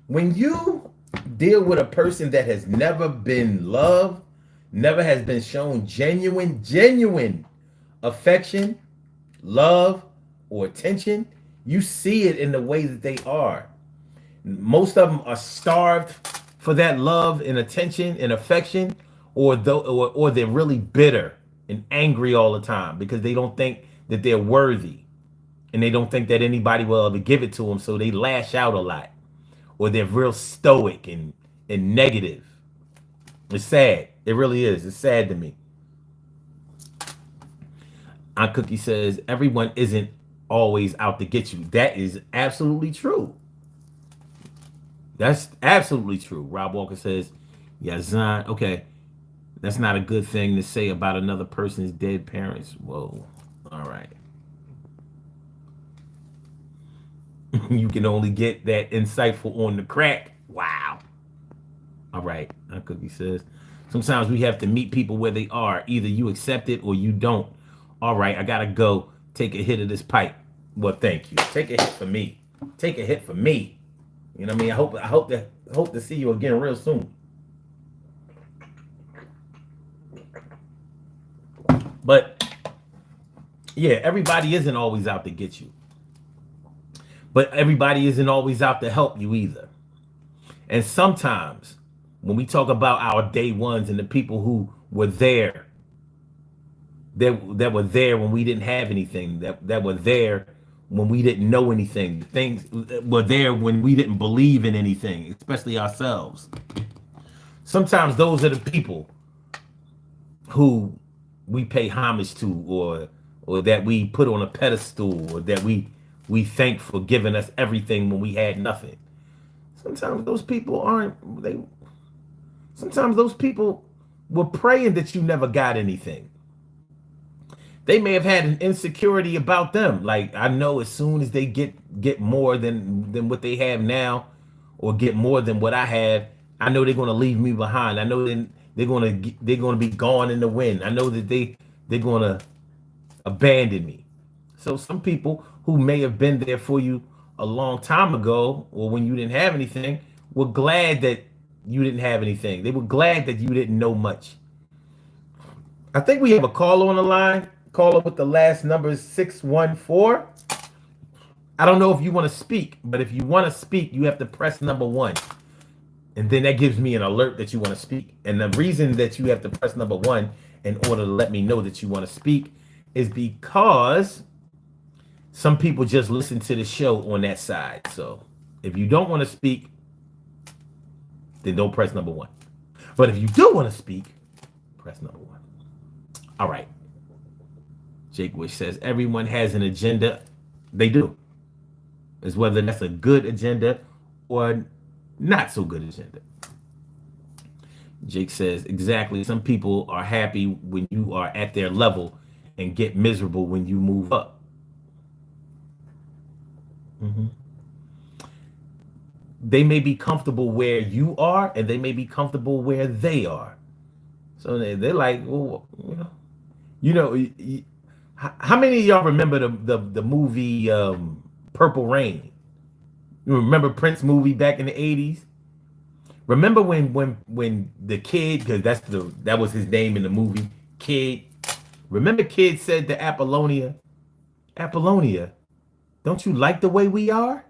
When you deal with a person that has never been loved, never has been shown genuine affection, love, or attention, you see it in the way that they are. Most of them are starved for that love and attention and affection, or they're really bitter and angry all the time because they don't think that they're worthy and they don't think that anybody will ever give it to them, so they lash out a lot, or they're real stoic and negative. It's sad. It really is. It's sad to me. Aunt Cookie says, everyone isn't always out to get you. That is absolutely true. That's absolutely true. Rob Walker says, yeah, Zan, okay, that's not a good thing to say about another person's dead parents. Whoa. All right. You can only get that insightful on the crack. Wow. All right. Aunt Cookie says, sometimes we have to meet people where they are. Either you accept it or you don't. All right, I gotta go take a hit of this pipe. Well, thank you. Take a hit for me. Take a hit for me. You know what I mean? I hope to see you again real soon. But yeah, everybody isn't always out to get you. But everybody isn't always out to help you either. And sometimes when we talk about our day ones and the people who were there, that were there when we didn't have anything, that were there when we didn't know anything, things were there when we didn't believe in anything, especially ourselves. Sometimes those are the people who we pay homage to, or that we put on a pedestal, or that we thank for giving us everything when we had nothing. Sometimes those people sometimes those people were praying that you never got anything. They may have had an insecurity about them. Like, I know as soon as they get more than what they have now, or get more than what I have, I know they're going to leave me behind. I know they're going to be gone in the wind. I know that they're going to abandon me. So some people who may have been there for you a long time ago, or when you didn't have anything, were glad that you didn't have anything. They were glad that you didn't know much. I think we have a caller on the line. Caller with the last number is 614. I don't know if you want to speak, but if you want to speak, you have to press number 1. And then that gives me an alert that you want to speak. And the reason that you have to press number 1 in order to let me know that you want to speak is because some people just listen to the show on that side. So if you don't want to speak, then don't press number 1. But if you do want to speak, press number 1. All right. Jake Wish says everyone has an agenda. They do. It's whether that's a good agenda or not so good agenda. Jake says exactly. Some people are happy when you are at their level and get miserable when you move up. Mm-hmm. They may be comfortable where you are, and they may be comfortable where they are. So they're like, well, how many of y'all remember the movie Purple Rain? You remember Prince movie back in the 80s? Remember when the kid, because that was his name in the movie, Kid. Remember Kid said to Apollonia, don't you like the way we are?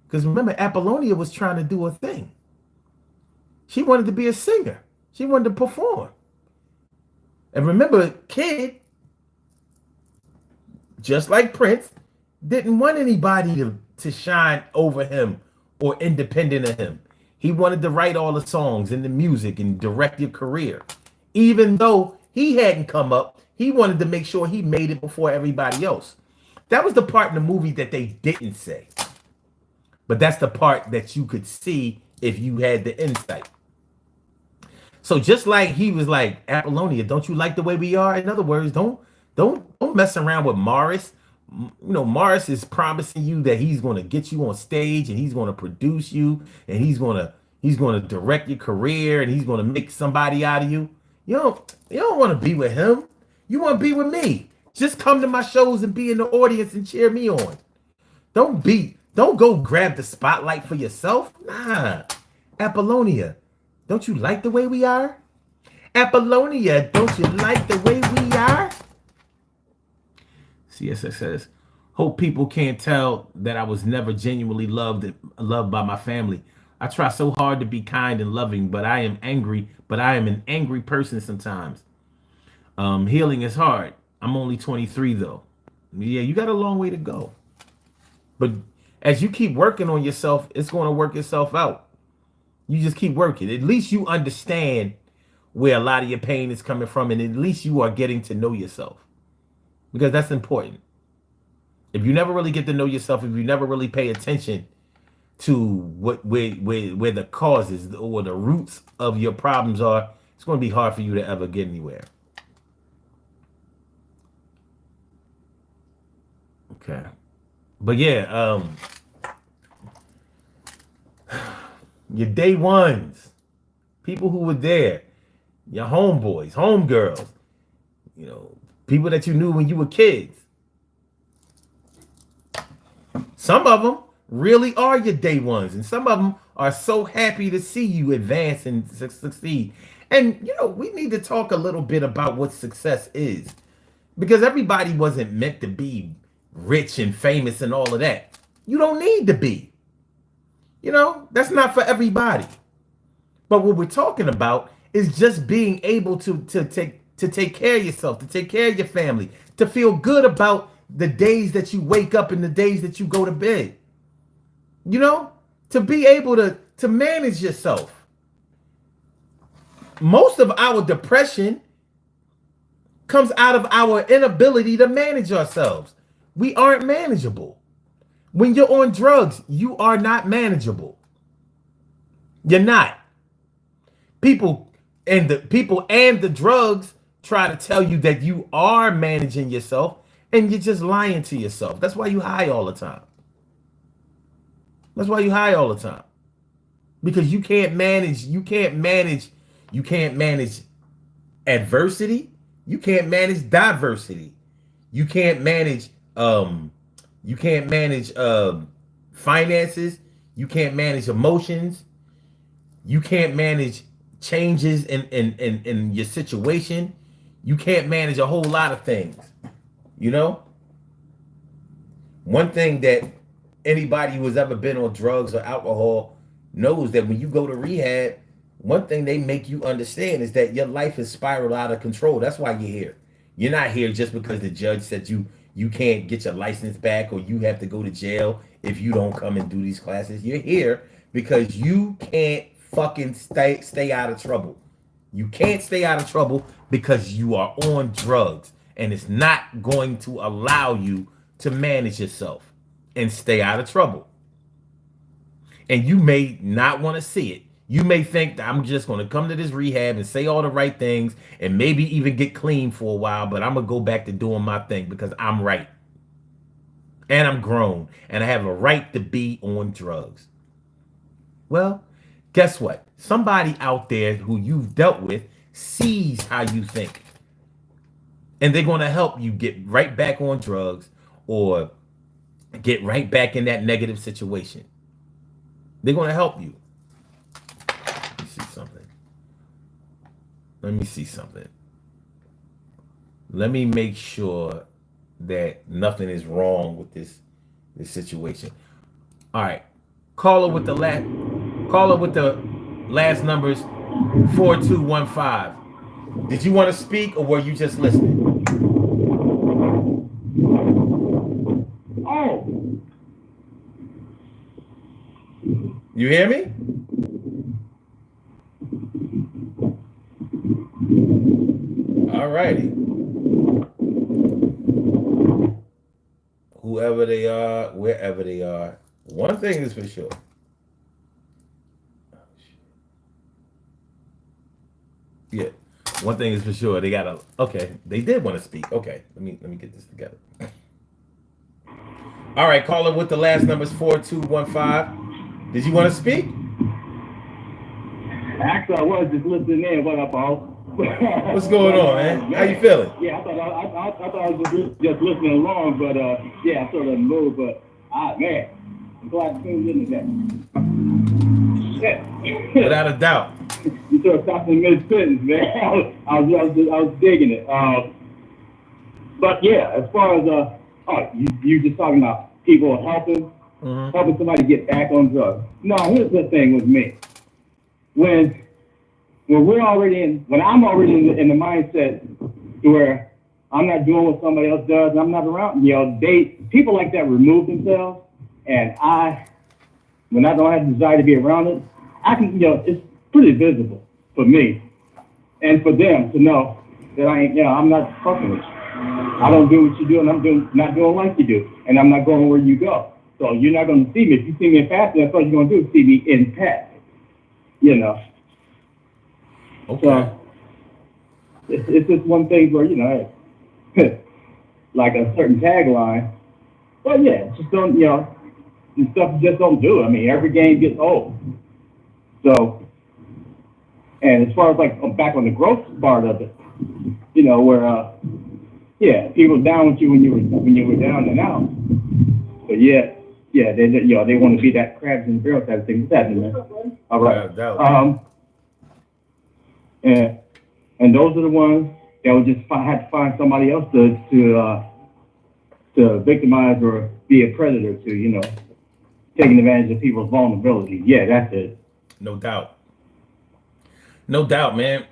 Because remember, Apollonia was trying to do a thing. She wanted to be a singer. She wanted to perform. And remember, Kid, just like Prince, didn't want anybody to shine over him or independent of him. He wanted to write all the songs and the music and direct your career. Even though he hadn't come up, he wanted to make sure he made it before everybody else. That was the part in the movie that they didn't say. But that's the part that you could see if you had the insight. So just like he was like, Apollonia, don't you like the way we are? In other words, don't mess around with Morris. Morris is promising you that he's going to get you on stage and he's going to produce you and he's going to direct your career and he's going to make somebody out of you. You don't want to be with him. You want to be with me. Just come to my shows and be in the audience and cheer me on. Don't go grab the spotlight for yourself. Nah. Apollonia, don't you like the way we are? Apollonia, don't you like the way we are? CSS says, hope people can't tell that I was never genuinely loved by my family. I try so hard to be kind and loving, but I am angry. But I am an angry person sometimes. Healing is hard. I'm only 23 though. Yeah, you got a long way to go. But as you keep working on yourself, it's going to work itself out. You just keep working. At least you understand where a lot of your pain is coming from, and at least you are getting to know yourself. Because that's important. If you never really get to know yourself, if you never really pay attention to where the causes or the roots of your problems are, it's going to be hard for you to ever get anywhere. Okay. But yeah, your day ones, people who were there, your homeboys, homegirls, people that you knew when you were kids. Some of them really are your day ones, and some of them are so happy to see you advance and succeed. And, we need to talk a little bit about what success is, because everybody wasn't meant to be rich and famous and all of that. You don't need to be. That's not for everybody. But what we're talking about is just being able to take care of yourself, to take care of your family, to feel good about the days that you wake up and the days that you go to bed. To be able to manage yourself. Most of our depression comes out of our inability to manage ourselves. We aren't manageable. When you're on drugs, you are not manageable. You're not. People and the drugs try to tell you that you are managing yourself, and you're just lying to yourself. That's why you high all the time. That's why you high all the time. Because you can't manage adversity. You can't manage diversity. You can't manage finances. You can't manage emotions. You can't manage changes in your situation. You can't manage a whole lot of things. One thing that anybody who has ever been on drugs or alcohol knows, that when you go to rehab, one thing they make you understand is that your life is spiraled out of control. That's why you're here. You're not here just because the judge said you can't get your license back, or you have to go to jail if you don't come and do these classes. You're here because you can't fucking stay out of trouble. You can't stay out of trouble because you are on drugs, and it's not going to allow you to manage yourself and stay out of trouble. And you may not want to see it. You may think that I'm just going to come to this rehab and say all the right things and maybe even get clean for a while, but I'm going to go back to doing my thing because I'm right. And I'm grown and I have a right to be on drugs. Well, guess what? Somebody out there who you've dealt with sees how you think. And they're going to help you get right back on drugs or get right back in that negative situation. They're going to help you. Let me see something. Let me make sure that nothing is wrong with this situation. All right. Caller with the last numbers 4215. Did you want to speak or were you just listening? Oh. You hear me? All righty. Whoever they are, wherever they are, one thing is for sure. Yeah, one thing is for sure. They gotta. Okay, they did want to speak. Okay, let me get this together. All right, caller with the last numbers 4215. Did you want to speak? Actually, I was just listening in. What up, boss? What's going on, man? How you feeling? Yeah, I thought I was just listening along, but yeah, I sort of moved. But man, I'm glad to tuned in today. Without a doubt. You sort of stopped in mid sentence, man. I was digging it. But yeah, as far as you just talking about people helping somebody get back on drugs. No, here's the thing with me. When I'm already in the mindset where I'm not doing what somebody else does and I'm not around, people like that remove themselves, and when I don't have the desire to be around it, I can, it's pretty visible for me and for them to know that I'm not fucking with you. I don't do what you do, and I'm not doing like you do, and I'm not going where you go. So you're not going to see me. If you see me in passing, that's all you're going to do is see me in passing. Okay. So it's just one thing where like a certain tagline. But yeah, just don't and stuff just don't do. I mean, every game gets old. So, and as far as like back on the growth part of it, where people down with you when you were down and out. But they want to be that crabs in the barrel type of thing. What's happening, man? All right. And those are the ones that would just have to find somebody else to victimize or be a predator to, taking advantage of people's vulnerabilities. Yeah, that's it. No doubt, man.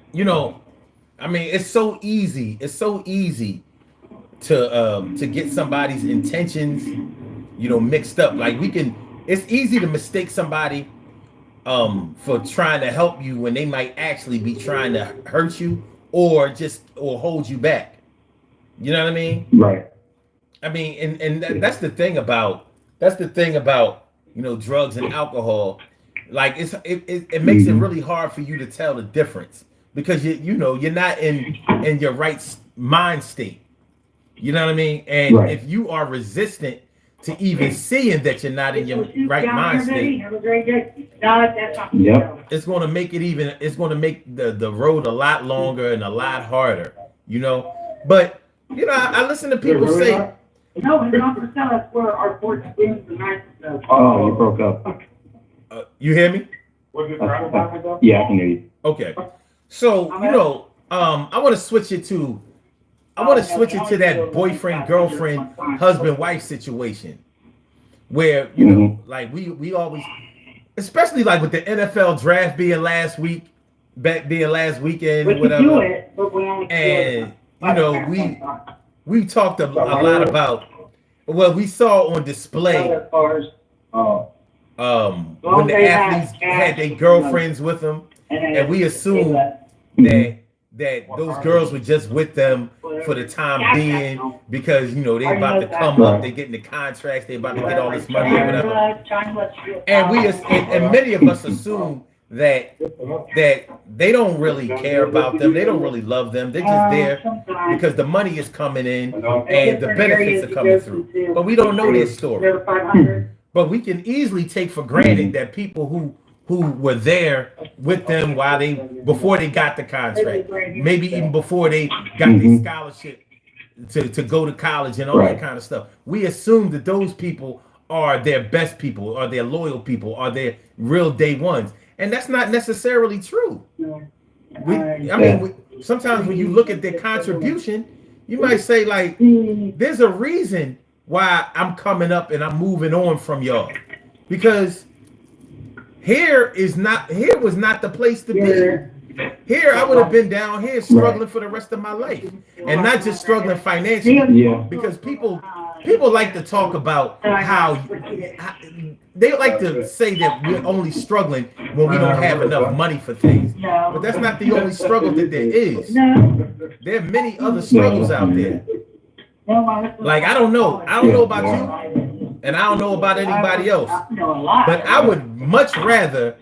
I mean, it's so easy. It's so easy to get somebody's intentions, mixed up. Like it's easy to mistake somebody for trying to help you when they might actually be trying to hurt you or hold you back. You know what I mean? Right. I mean, and that's the thing about drugs and alcohol. Like it makes it really hard for you to tell the difference because you're not in your right mind state. You know what I mean? And if you are resistant to even seeing that you're not in your right mind state, it's going to make the road a lot longer and a lot harder. But I listen to people say, no, it's not for sale. That's where our porch is tonight. Oh, you broke up. You hear me? Yeah, I can hear you. Okay. So, I want to switch it to that boyfriend, girlfriend, husband, wife situation where, like we always, especially like with the NFL draft being last weekend or whatever. And, we talked a lot about, we saw on display when the athletes had their girlfriends with them, and we assume that those girls were just with them for the time being because you know they about to come up, they getting the contracts, they about to get all this money or whatever. And many of us assume that they don't really care about them, they don't really love them, they're just there because the money is coming in and the benefits are coming through. But we don't know their story. But we can easily take for granted that people who were there with them before they got the contract, maybe even before they got their scholarship to go to college and all that kind of stuff. We assume that those people are their best people, or their loyal people, or their real day ones. And that's not necessarily true. Sometimes when you look at their contribution, you might say like, there's a reason why I'm coming up and I'm moving on from y'all, because here was not the place to be. Here I would have been down here struggling for the rest of my life, and not just struggling financially. Because people like to talk about how they like to say that we're only struggling when we don't have enough money for things. But that's not the only struggle that there is. There are many other struggles out there. Like I don't know about you, and I don't know about anybody else, but I would much rather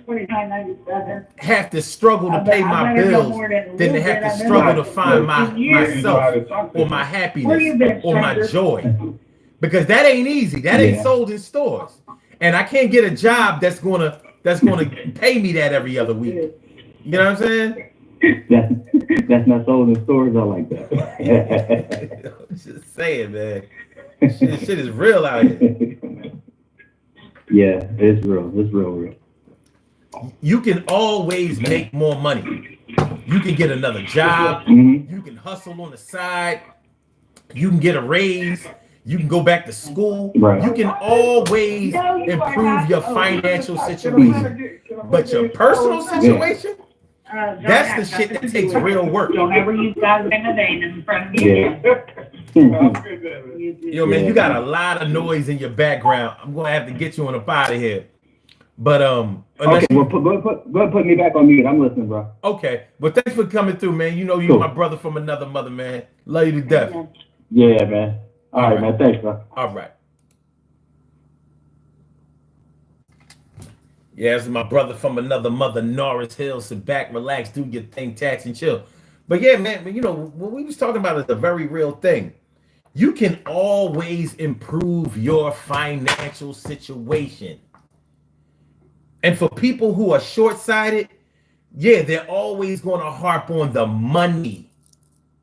have to struggle to pay my bills than to have to struggle to find myself or my happiness or my joy, because that ain't easy. That ain't sold in stores, and I can't get a job that's gonna pay me that every other week. You know what I'm saying? That's not sold in stores. I like that. I'm just saying, man. Shit is real out here. Yeah, it's real. It's real. You can always make more money. You can get another job. You can hustle on the side. You can get a raise. You can go back to school. You can always improve your financial situation. But your personal situation, that's the shit that takes real work. Don't ever use God's name in front of me. Yo, man, you got a lot of noise in your background. I'm gonna have to get you on up out of here. But okay, well, put me back on mute. I'm listening, bro. Okay, well, thanks for coming through, man. You know you're my brother from another mother, man. Love you to death. Yeah, man. All right, man. Thanks, bro. All right. Yeah, this is my brother from another mother, Norris Hill. Sit back, relax, do your thing, tax and chill. But yeah, man, you know, what we was talking about is a very real thing. You can always improve your financial situation. And for people who are short-sighted, yeah, they're always going to harp on the money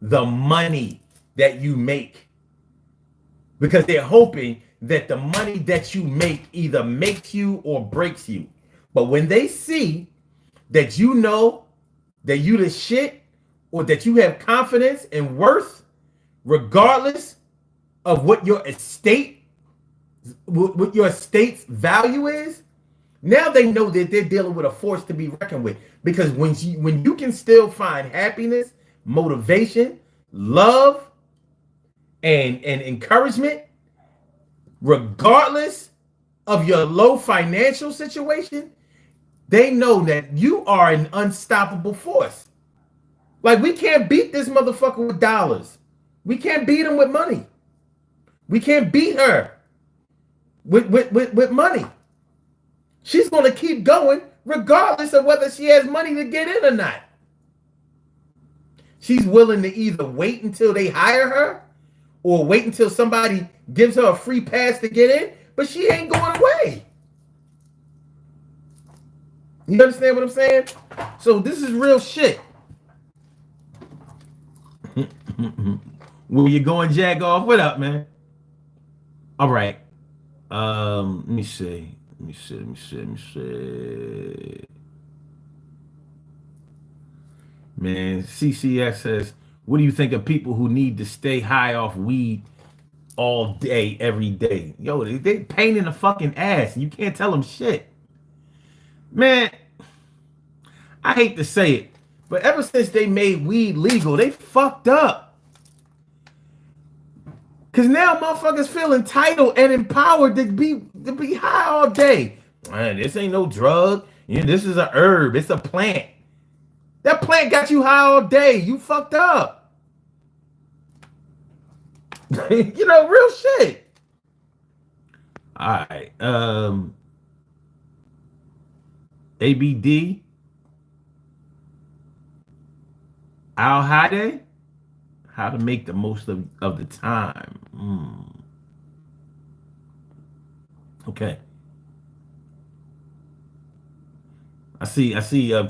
that you make. Because they're hoping that the money that you make either makes you or breaks you. But when they see that you know that you the shit, or that you have confidence and worth, regardless of what your estate's value is, now they know that they're dealing with a force to be reckoned with. Because when you can still find happiness, motivation, love, and encouragement, regardless of your low financial situation, they know that you are an unstoppable force. Like, we can't beat this motherfucker with dollars. We can't beat him with money. We can't beat her with money. She's going to keep going regardless of whether she has money to get in or not. She's willing to either wait until they hire her or wait until somebody gives her a free pass to get in, but she ain't going away. You understand what I'm saying? So this is real shit. Where you going, Jag off? What up, man? All right. Let me see. Man, CCS says, what do you think of people who need to stay high off weed all day, every day? Yo, they pain in the fucking ass. You can't tell them shit. Man, I hate to say it, but ever since they made weed legal, they fucked up. Because now motherfuckers feel entitled and empowered to be high all day. Man, this ain't no drug. This is a herb. It's a plant. That plant got you high all day. You fucked up. Real shit. All right. ABD. Al Hade. How to make the most of the time. Okay. I see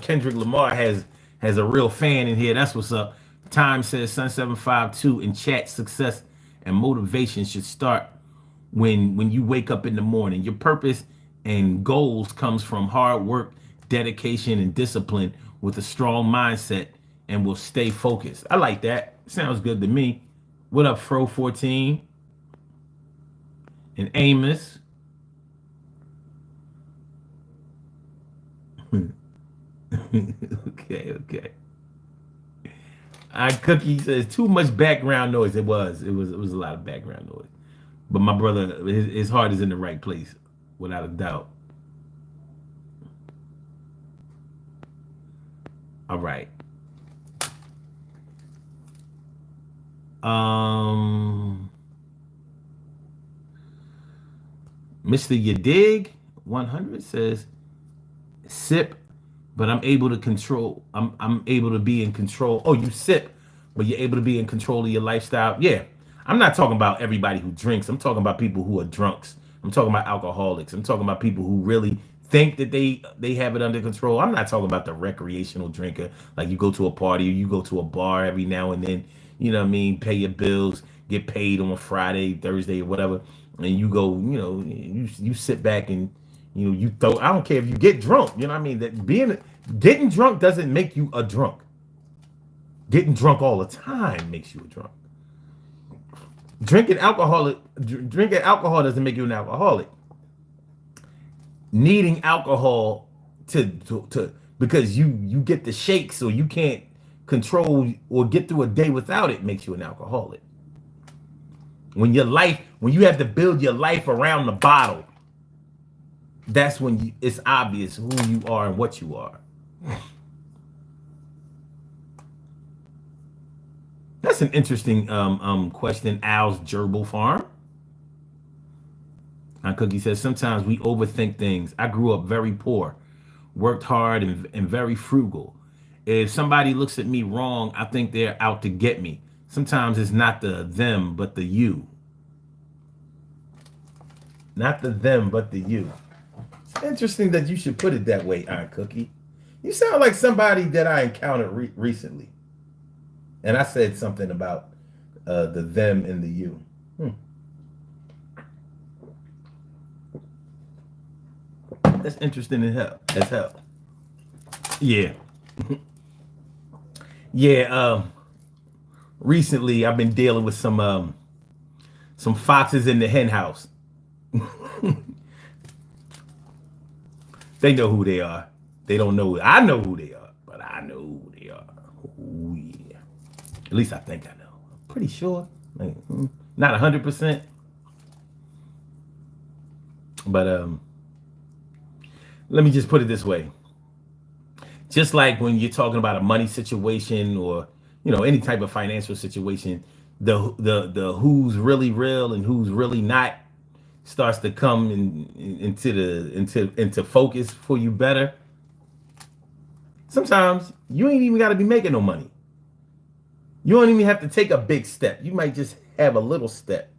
Kendrick Lamar has a real fan in here. That's what's up. Time says Sun752 in chat, success and motivation should start when you wake up in the morning. Your purpose and goals comes from hard work, dedication, and discipline with a strong mindset, and will stay focused. I like that. Sounds good to me. What up, Fro14 and Amos? Okay. Cookie says too much background noise. It was a lot of background noise. But my brother, his heart is in the right place, without a doubt. All right. Mr. Yadig 100 says sip, but I'm able to control. I'm able to be in control. Oh, you sip, but you're able to be in control of your lifestyle. Yeah. I'm not talking about everybody who drinks. I'm talking about people who are drunks. I'm talking about alcoholics. I'm talking about people who really think that they have it under control. I'm not talking about the recreational drinker. Like you go to a party or you go to a bar every now and then, you know what I mean, pay your bills, get paid on Friday, Thursday, or whatever. And you go, you sit back and you throw. I don't care if you get drunk. You know what I mean? That getting drunk doesn't make you a drunk. Getting drunk all the time makes you a drunk. Drinking alcohol doesn't make you an alcoholic. Needing alcohol to because you get the shakes or you can't control or get through a day without it makes you an alcoholic. When you have to build your life around the bottle, that's when it's obvious who you are and what you are. That's an interesting question. Al's Gerbil Farm. Cookie says, sometimes we overthink things. I grew up very poor, worked hard and very frugal. If somebody looks at me wrong, I think they're out to get me. Sometimes it's not the them, but the you. Not the them, but the you. It's interesting that you should put it that way, Aunt Cookie. You sound like somebody that I encountered recently. And I said something about the them and the you. That's interesting as hell. Yeah. Yeah. Recently, I've been dealing with some foxes in the hen house. They know who they are. They don't know. I know who they are, but I know who they are. Oh, yeah. At least I think I know. I'm pretty sure. Like, not 100%. But let me just put it this way. Just like when you're talking about a money situation or any type of financial situation, the who's really real and who's really not starts to come into focus for you better. Sometimes you ain't even got to be making no money. You don't even have to take a big step. You might just have a little step,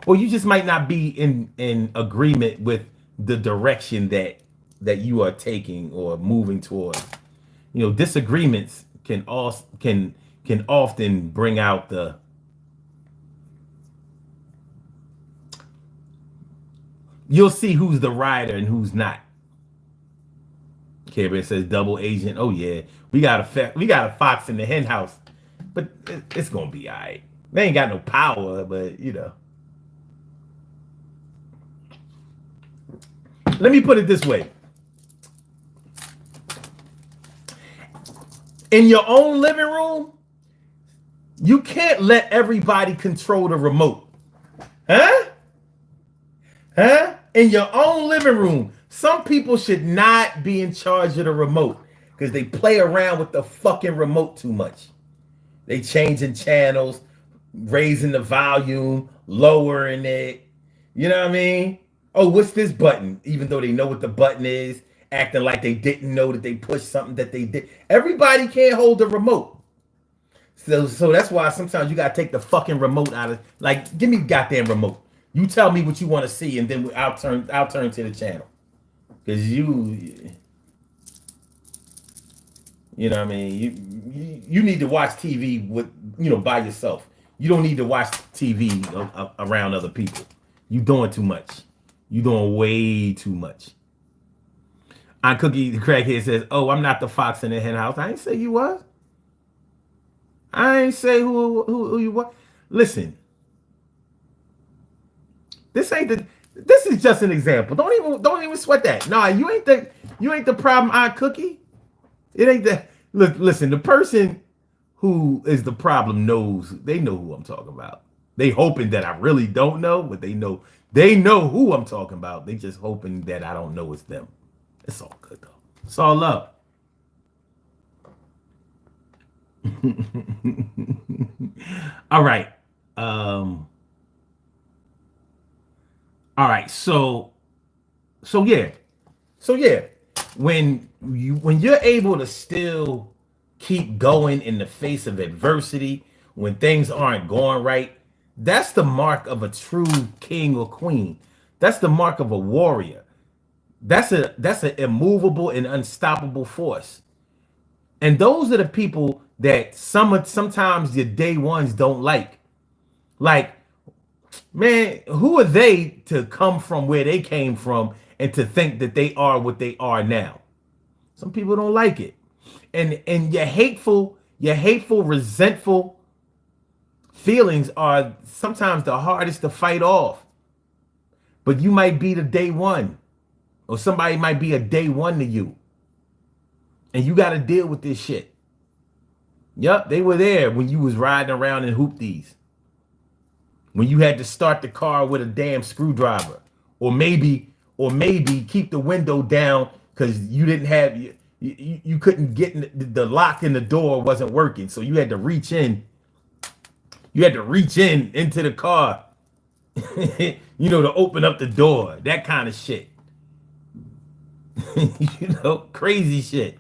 or you just might not be in agreement with the direction that you are taking or moving towards. Disagreements can often bring out the you'll see who's the rider and who's not. Care Bear says double agent. Oh yeah, we got a fox in the hen house, but it's gonna be all right. They ain't got no power, but Let me put it this way. In your own living room, you can't let everybody control the remote. Huh? in your own living room. Some people should not be in charge of the remote because they play around with the fucking remote too much. They changing channels, raising the volume, lowering it. You know what I mean? Oh, what's this button? Even though they know what the button is, acting like they didn't know that they pushed something that they did. Everybody can't hold the remote. So that's why sometimes you gotta take the fucking remote out of, like, give me the goddamn remote. You tell me what you want to see, and then I'll turn to the channel. Cause you know what I mean, you need to watch TV with, by yourself. You don't need to watch TV around other people. You doing too much. You doing way too much. Aunt Cookie the Crackhead says, "Oh, I'm not the fox in the hen house." I ain't say you was. I ain't say who you was. Listen, this is just an example. Don't even sweat that. Nah, you ain't the problem, Aunt Cookie. It ain't that. Look, listen, the person who is the problem they know who I'm talking about. They hoping that I really don't know, but they know who I'm talking about. They just hoping that I don't know it's them. It's all good though. It's all love. All right. All right. So yeah. When you're able to still keep going in the face of adversity, when things aren't going right, that's the mark of a true king or queen. That's the mark of a warrior. That's an immovable and unstoppable force. And those are the people that sometimes your day ones don't like. Like, man, who are they to come from where they came from and to think that they are what they are now? Some people don't like it. And your hateful, resentful feelings are sometimes the hardest to fight off. But you might be the day one, or somebody might be a day one to you. And you got to deal with this shit. Yup, they were there when you was riding around in hoopties. When you had to start the car with a damn screwdriver. Or maybe keep the window down because you didn't have, you couldn't get, the lock in the door wasn't working. So you had to reach in. You had to reach into the car, to open up the door. That kind of shit. Crazy shit.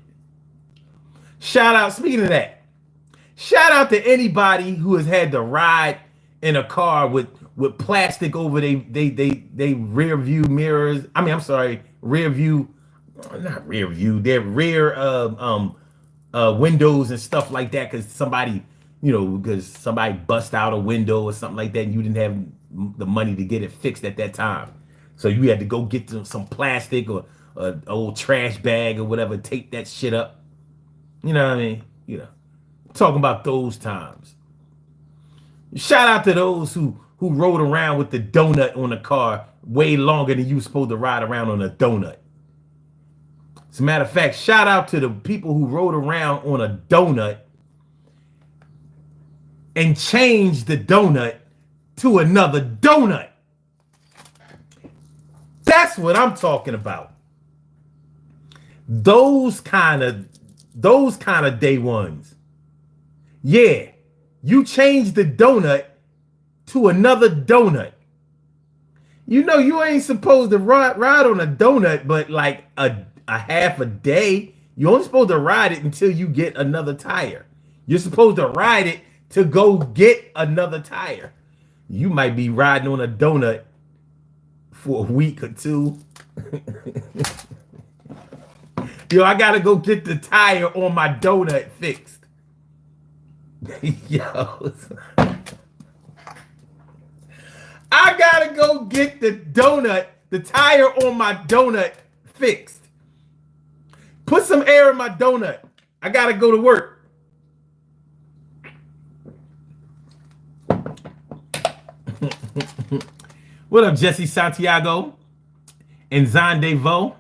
Shout out, speaking of that, shout out to anybody who has had to ride in a car with plastic over they rear view mirrors. I mean, I'm sorry, rear view, not rear view, their rear windows and stuff like that, because somebody bust out a window or something like that, and you didn't have the money to get it fixed at that time. So you had to go get some plastic or an old trash bag or whatever, tape that shit up. You know what I mean? Talking about those times. Shout out to those who rode around with the donut on the car way longer than you were supposed to ride around on a donut. As a matter of fact, shout out to the people who rode around on a donut and changed the donut to another donut. That's what I'm talking about. Those kind of day ones. Yeah, you changed the donut to another donut. You ain't supposed to ride on a donut, but like a half a day. You're only supposed to ride it until you get another tire. You're supposed to ride it to go get another tire. You might be riding on a donut for a week or two. I gotta go get the tire on my donut fixed. I gotta go get the tire on my donut fixed. Put some air in my donut. I gotta go to work. What up, Jesse Santiago and Zandevo?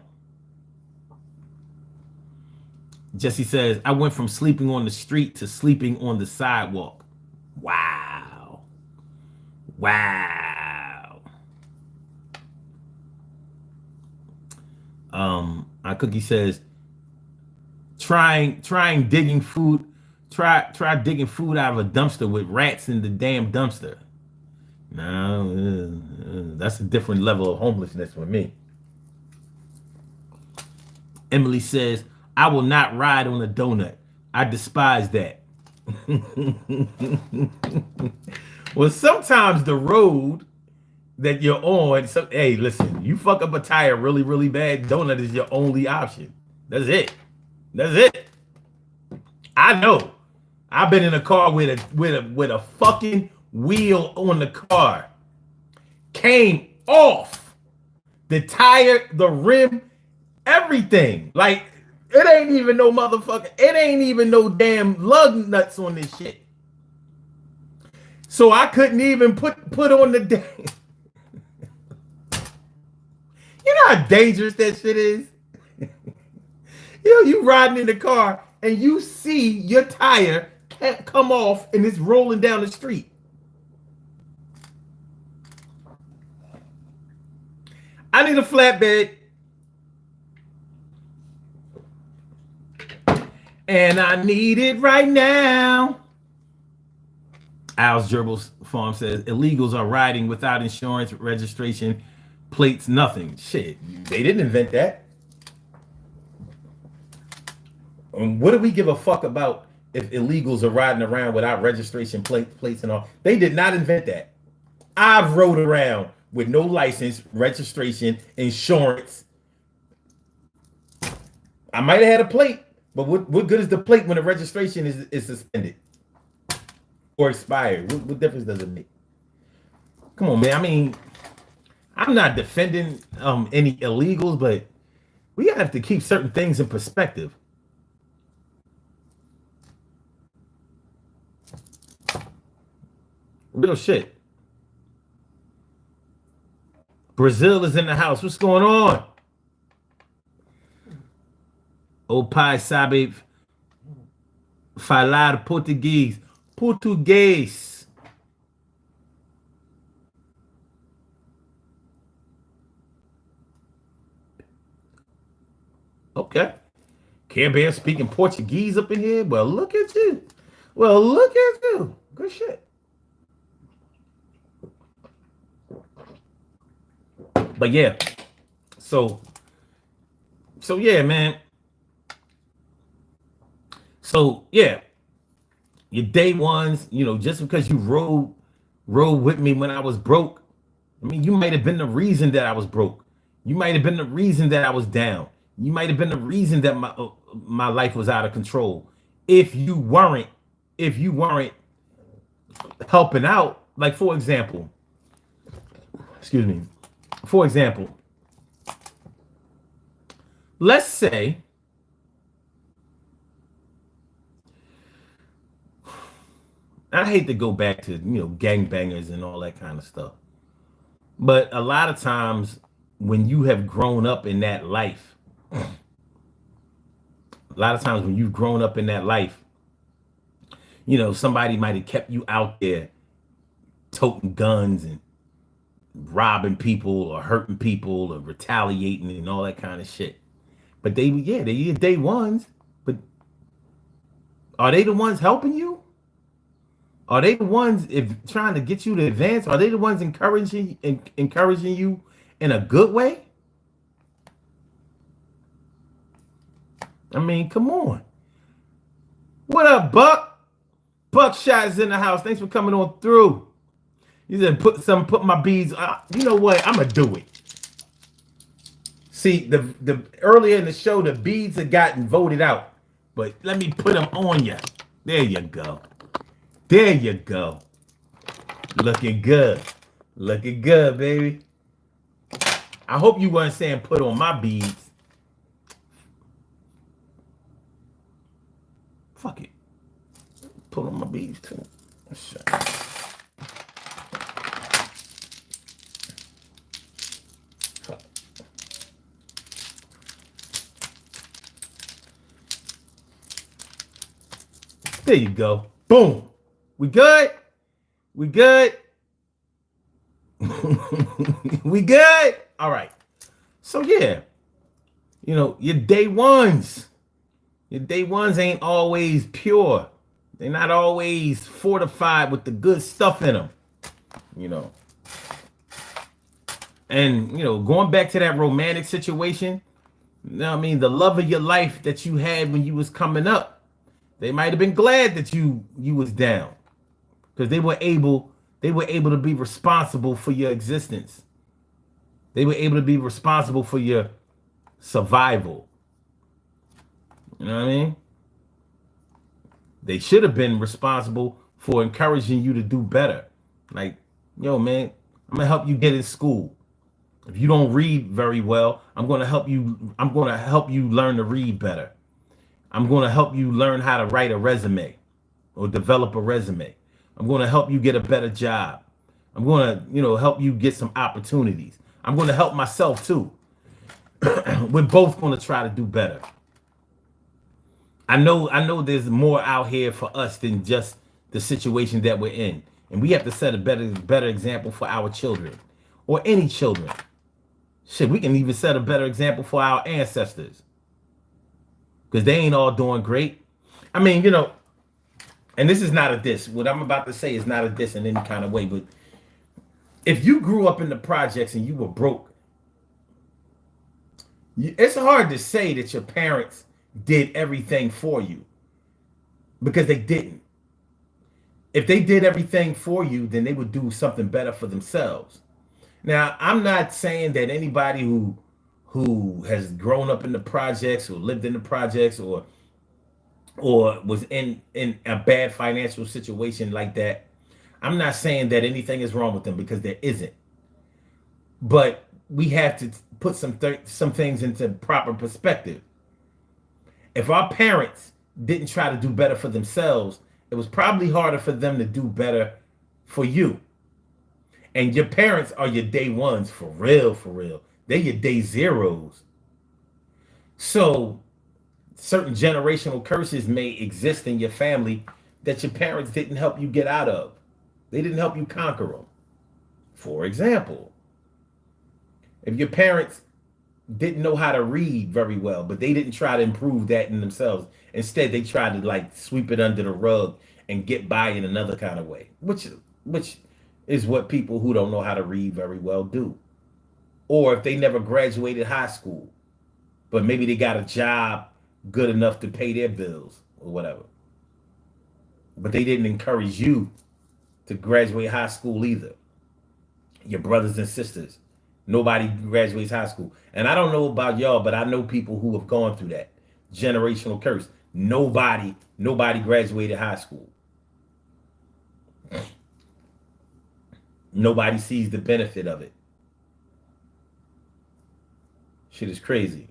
Jesse says, I went from sleeping on the street to sleeping on the sidewalk. Wow. Cookie says, trying digging food. Try digging food out of a dumpster with rats in the damn dumpster. No, that's a different level of homelessness for me. Emily says, I will not ride on a donut. I despise that. Well, sometimes the road that you're on, hey, listen, you fuck up a tire really, really bad, donut is your only option. That's it. That's it. I know. I've been in a car with a fucking wheel on the car. Came off. The tire, the rim, everything. Like, it ain't even no motherfucker. It ain't even no damn lug nuts on this shit. So I couldn't even put on the damn. You know how dangerous that shit is? You riding in the car and you see your tire can't come off and it's rolling down the street. I need a flatbed. And I need it right now. Al's Gerbils Farm says illegals are riding without insurance, registration, plates, nothing. Shit, they didn't invent that. What do we give a fuck about if illegals are riding around without registration plates and all? They did not invent that. I've rode around with no license, registration, insurance. I might have had a plate, but what good is the plate when the registration is suspended or expired? What difference does it make? Come on, man. I mean, I'm not defending any illegals, but we have to keep certain things in perspective. Real shit. Brazil is in the house. What's going on? O pai sabe falar português. Português. Okay. Care Bear speaking Portuguese up in here? Well, look at you. Well, look at you. Good shit. But yeah, so yeah, man. So yeah, your day ones, just because you rode with me when I was broke, I mean, you might have been the reason that I was broke. You might have been the reason that I was down. You might have been the reason that my life was out of control. If you weren't helping out, like for example, let's say I hate to go back to gangbangers and all that kind of stuff, but a lot of times when you have grown up in that life, somebody might have kept you out there toting guns and robbing people or hurting people or retaliating and all that kind of shit. But they're day ones. But are they the ones helping you? Are they the ones trying to get you to advance? Are they the ones encouraging you in a good way? I mean, come on. What up, Buck? Buckshot is in the house. Thanks for coming on through. You said put my beads. You know what? I'm gonna do it. See, the earlier in the show, the beads had gotten voted out, but let me put them on you. There you go. There you go. Looking good. Looking good, baby. I hope you weren't saying put on my beads. Fuck it. Put on my beads too. There you go. Boom. We good? We good? We good? All right. So yeah, You know, your day ones. Your day ones ain't always pure. They're not always fortified with the good stuff in them, you know. And, you know, going back to that romantic situation, you know what I mean? The love of your life that you had when you was coming up, they might have been glad that you was down because they were able to be responsible for your existence. They were able to be responsible for your survival. You know what I mean? They should have been responsible for encouraging you to do better. Like, yo, man, I'm gonna help you get in school. If you don't read very well, I'm gonna help you. I'm gonna help you learn to read better. I'm gonna help you learn how to write a resume or develop a resume. I'm gonna help you get a better job. I'm gonna, help you get some opportunities. I'm gonna help myself too. We're both gonna try to do better. I know there's more out here for us than just the situation that we're in. And we have to set a better example for our children or any children. Shit, we can even set a better example for our ancestors. Because they ain't all doing great. I mean, and this is not a diss. What I'm about to say is not a diss in any kind of way. But if you grew up in the projects and you were broke, it's hard to say that your parents did everything for you because they didn't. If they did everything for you, then they would do something better for themselves. Now, I'm not saying that anybody who has grown up in the projects or lived in the projects or was in a bad financial situation like that, I'm not saying that anything is wrong with them because there isn't. But we have to put some things into proper perspective. If our parents didn't try to do better for themselves, it was probably harder for them to do better for you. And your parents are your day ones for real, for real. They're your day zeros. So certain generational curses may exist in your family that your parents didn't help you get out of. They didn't help you conquer them. For example, if your parents didn't know how to read very well, but they didn't try to improve that in themselves. Instead, they tried to like sweep it under the rug and get by in another kind of way, which is what people who don't know how to read very well do. Or if they never graduated high school, but maybe they got a job good enough to pay their bills or whatever. But they didn't encourage you to graduate high school either. Your brothers and sisters. Nobody graduates high school. And I don't know about y'all, but I know people who have gone through that generational curse. Nobody graduated high school. Nobody sees the benefit of it. Shit is crazy.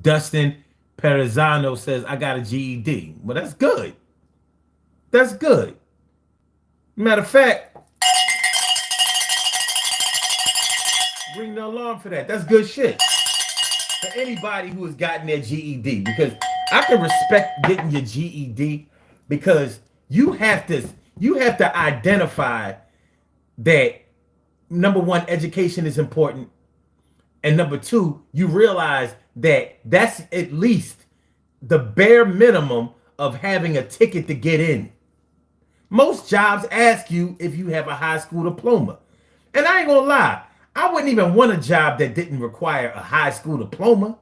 Dustin Perizano says, I got a GED. Well, that's good. That's good. Matter of fact, ring the alarm for that. That's good shit. For anybody who has gotten their GED, because I can respect getting your GED because you have to identify that number one, education is important, and number two, you realize that that's at least the bare minimum of having a ticket to get in. Most jobs ask you if you have a high school diploma. And I ain't gonna lie, I wouldn't even want a job that didn't require a high school diploma.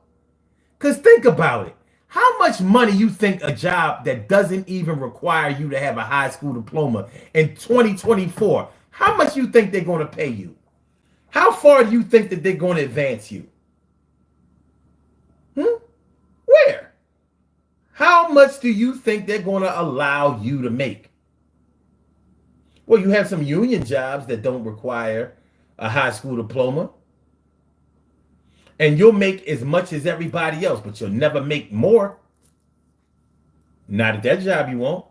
Because think about it. How much money you think a job that doesn't even require you to have a high school diploma in 2024, how much you think they're going to pay you? How far do you think that they're going to advance you? Where? How much do you think they're going to allow you to make? Well, you have some union jobs that don't require a high school diploma. And you'll make as much as everybody else, but you'll never make more. Not at that job you won't.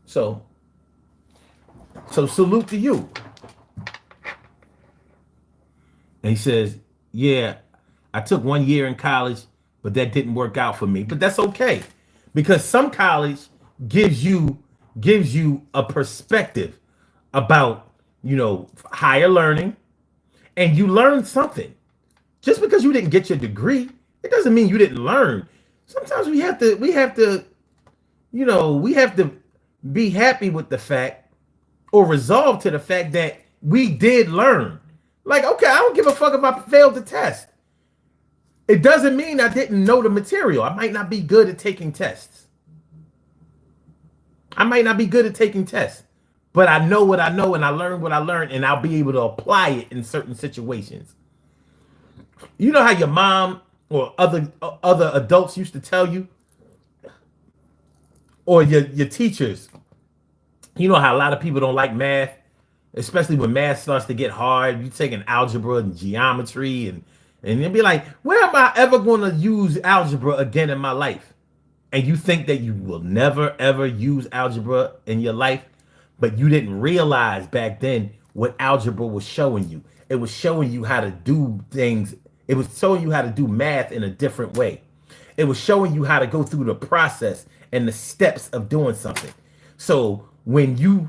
So salute to you. And he says, yeah, I took 1 year in college, but that didn't work out for me. But that's okay. Because some college gives you a perspective about, higher learning. and you learned something. Just because you didn't get your degree, it doesn't mean you didn't learn. Sometimes we have to, we have to be happy with the fact or resolve to the fact that we did learn. Like, okay, I don't give a fuck if I failed the test. It doesn't mean I didn't know the material. I might not be good at taking tests. But I know what I know, and I learned what I learned, and I'll be able to apply it in certain situations. You know how your mom or other adults used to tell you, or your teachers, you know how a lot of people don't like math, especially when math starts to get hard. You taking algebra and geometry, and they'll be like, when am I ever going to use algebra again in my life? And you think that you will never, ever use algebra in your life, but you didn't realize back then what algebra was showing you. It was showing you how to do things. It was showing you how to do math in a different way. It was showing you how to go through the process and the steps of doing something. So when you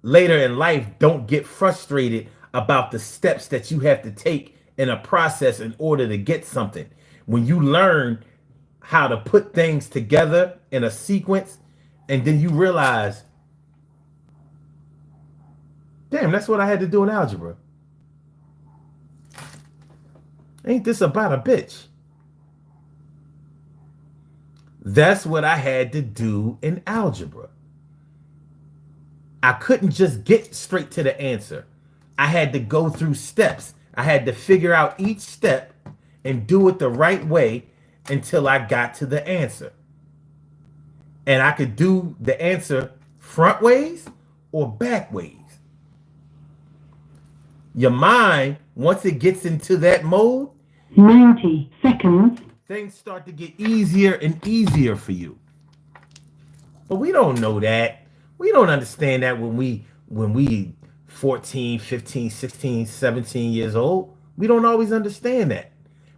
later in life don't get frustrated about the steps that you have to take in a process in order to get something, when you learn how to put things together in a sequence, and then you realize, damn, that's what I had to do in algebra. Ain't this about a bitch? That's what I had to do in algebra. I couldn't just get straight to the answer. I had to go through steps. I had to figure out each step and do it the right way until I got to the answer. And I could do the answer front ways or back ways. Your mind, once it gets into that mode, 90 seconds. Things start to get easier and easier for you. But we don't know that. We don't understand that when we 14, 15, 16, 17 years old. We don't always understand that.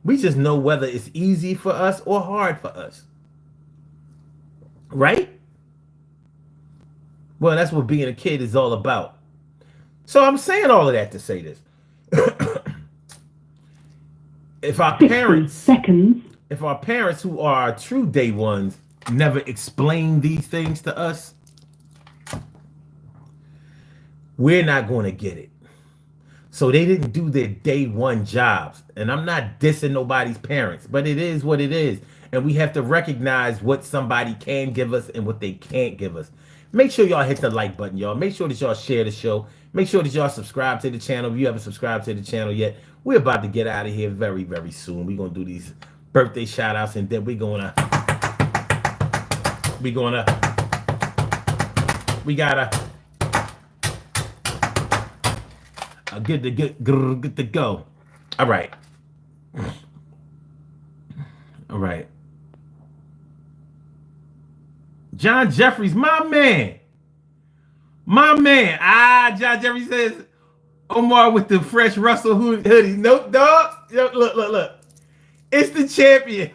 We just know whether it's easy for us or hard for us. Right? Well, that's what being a kid is all about. So I'm saying all of that to say this. If our parents who are our true day ones never explain these things to us, we're not going to get it. So they didn't do their day one jobs. And I'm not dissing nobody's parents, but it is what it is. And we have to recognize what somebody can give us and what they can't give us. Make sure y'all hit the like button, y'all. Make sure that y'all share the show. Make sure that y'all subscribe to the channel. If you haven't subscribed to the channel yet, we're about to get out of here very, very soon. We're going to do these birthday shout outs, and then we gotta get to go. All right. John Jeffries, my man. John Jeffries says, Omar with the fresh Russell hoodie. Nope, dog. Look. It's the champion.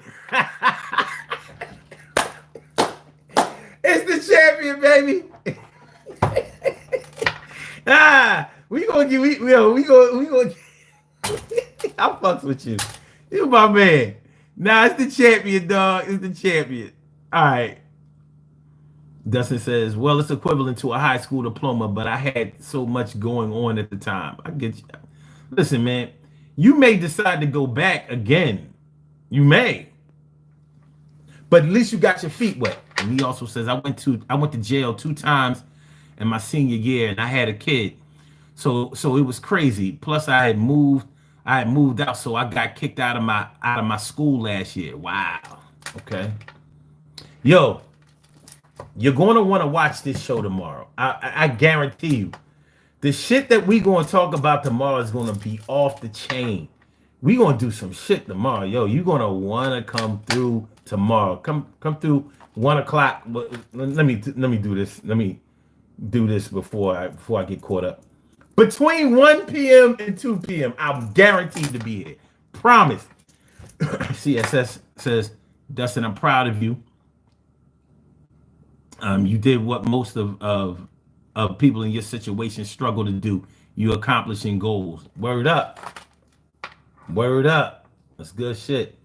It's the champion, baby. We gonna I fucks with you. You my man. Nah, it's the champion, dog. It's the champion. All right. Dustin says, well, it's equivalent to a high school diploma, but I had so much going on at the time. I get you. Listen, man, you may decide to go back again. You may. But at least you got your feet wet. And he also says, I went to jail 2 times in my senior year, and I had a kid. So it was crazy. Plus I had moved out, so I got kicked out of my school last year. Wow. Okay. Yo, you're going to want to watch this show tomorrow. I guarantee you. The shit that we going to talk about tomorrow is going to be off the chain. We going to do some shit tomorrow. Yo, you're going to want to come through tomorrow. Come through 1 o'clock. Let me do this. Let me do this before I get caught up. Between 1 p.m. and 2 p.m., I'm guaranteed to be here. Promise. CSS says, Dustin, I'm proud of you. You did what most of people in your situation struggle to do. you accomplishing goals. Word up. Word up. That's good shit.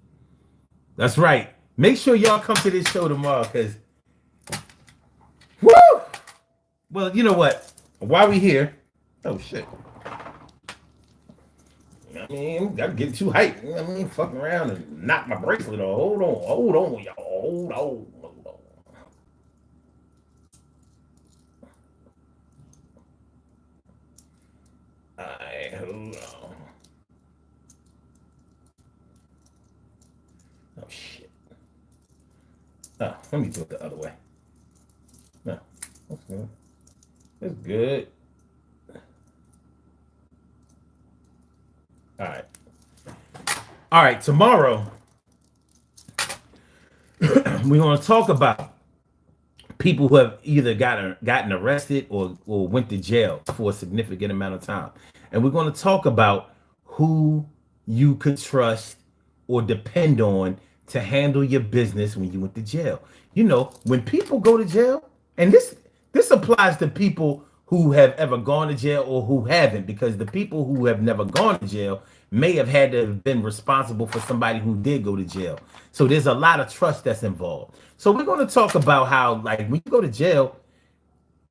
That's right. Make sure y'all come to this show tomorrow, because woo! Well, you know what? While we here, oh shit. I mean, gotta get too hyped. You know what I mean? Fucking around and knock my bracelet off. Hold on, y'all. Hold on. Alright, hold on. Oh shit. Oh, let me do it the other way. No. That's good. That's good. All right, tomorrow we're going to talk about people who have either gotten arrested or went to jail for a significant amount of time. And we're going to talk about who you could trust or depend on to handle your business when you went to jail. You know, when people go to jail, and this applies to people who have ever gone to jail or who haven't, because the people who have never gone to jail may have had to have been responsible for somebody who did go to jail. So there's a lot of trust that's involved. So we're going to talk about how, like, when you go to jail,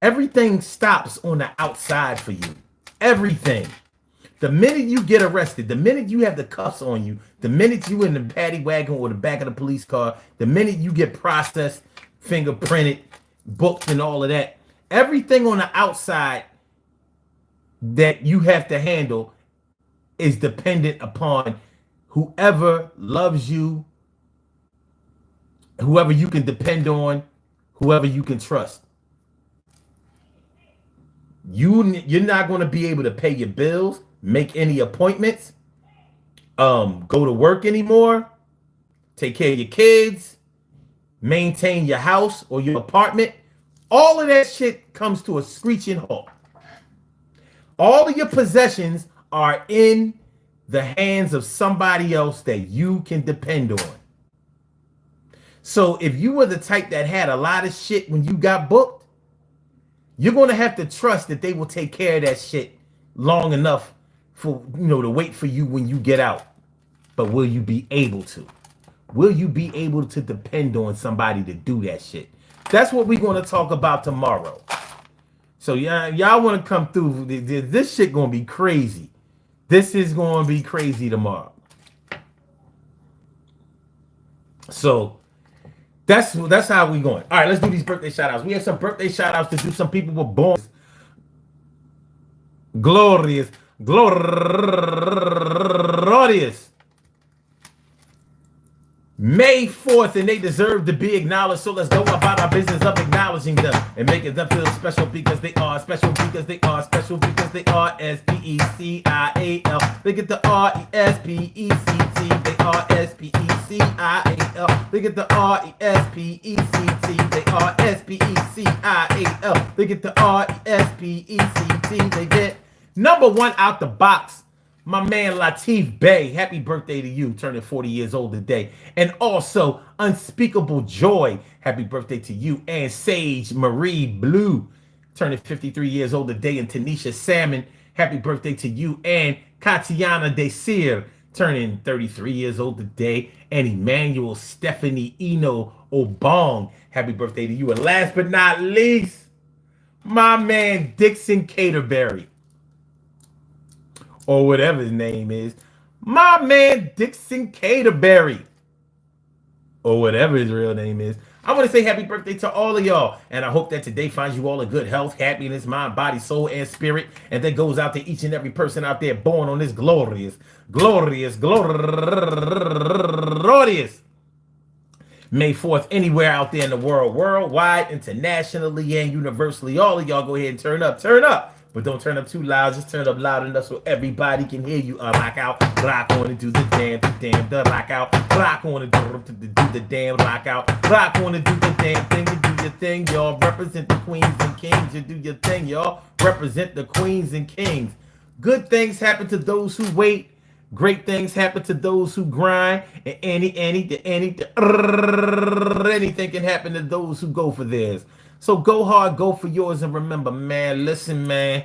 everything stops on the outside for you. Everything. The minute you get arrested, the minute you have the cuffs on you, the minute you in the paddy wagon or the back of the police car, the minute you get processed, fingerprinted, booked, and all of that, everything on the outside that you have to handle is dependent upon whoever loves you, whoever you can depend on, whoever you can trust. You're not going to be able to pay your bills, make any appointments, go to work anymore, take care of your kids, maintain your house or your apartment. All of that shit comes to a screeching halt. All of your possessions are in the hands of somebody else that you can depend on. So if you were the type that had a lot of shit when you got booked, you're going to have to trust that they will take care of that shit long enough for, you know, to wait for you when you get out. But will you be able to? Will you be able to depend on somebody to do that shit? That's what we're going to talk about tomorrow. So y'all want to come through. This shit going to be crazy. This is going to be crazy tomorrow. So that's how we going. All right, let's do these birthday shout outs. We have some birthday shout outs to do. Some people were born glorious. May 4th, and they deserve to be acknowledged. So let's go about our business of acknowledging them and making them feel special because they are special, because they are special, because they are S-P-E-C-I-A-L. They get the R-E-S-P-E-C-T. They are S-P-E-C-I-A-L. They get the R-E-S-P-E-C-T. They are S-P-E-C-I-A-L. They get the R-E-S-P-E-C-T. They get number one out the box. My man Latif Bey, happy birthday to you, turning 40 years old today. And also, Unspeakable Joy, happy birthday to you. And Sage Marie Blue, turning 53 years old today. And Tanisha Salmon, happy birthday to you. And Katiana Desir, turning 33 years old today. And Emmanuel Stephanie Eno Obong, happy birthday to you. And last but not least, my man Dixon Caterberry, or whatever his name is, my man Dixon Caterberry, or whatever his real name is. I want to say happy birthday to all of y'all, and I hope that today finds you all in good health, happiness, mind, body, soul, and spirit, and that goes out to each and every person out there born on this glorious May 4th, anywhere out there in the world, worldwide, internationally, and universally. All of y'all go ahead and turn up. But don't turn up too loud. Just turn up loud enough so everybody can hear you. Rock out, rock on and do the damn, the rock out. Rock on and do the damn, rock out. Rock on and do the damn thing. You do your thing, y'all. Represent the queens and kings. You do your thing, y'all. Represent the queens and kings. Good things happen to those who wait. Great things happen to those who grind. And anything can happen to those who go for theirs. So go hard, go for yours, and remember, man, listen, man,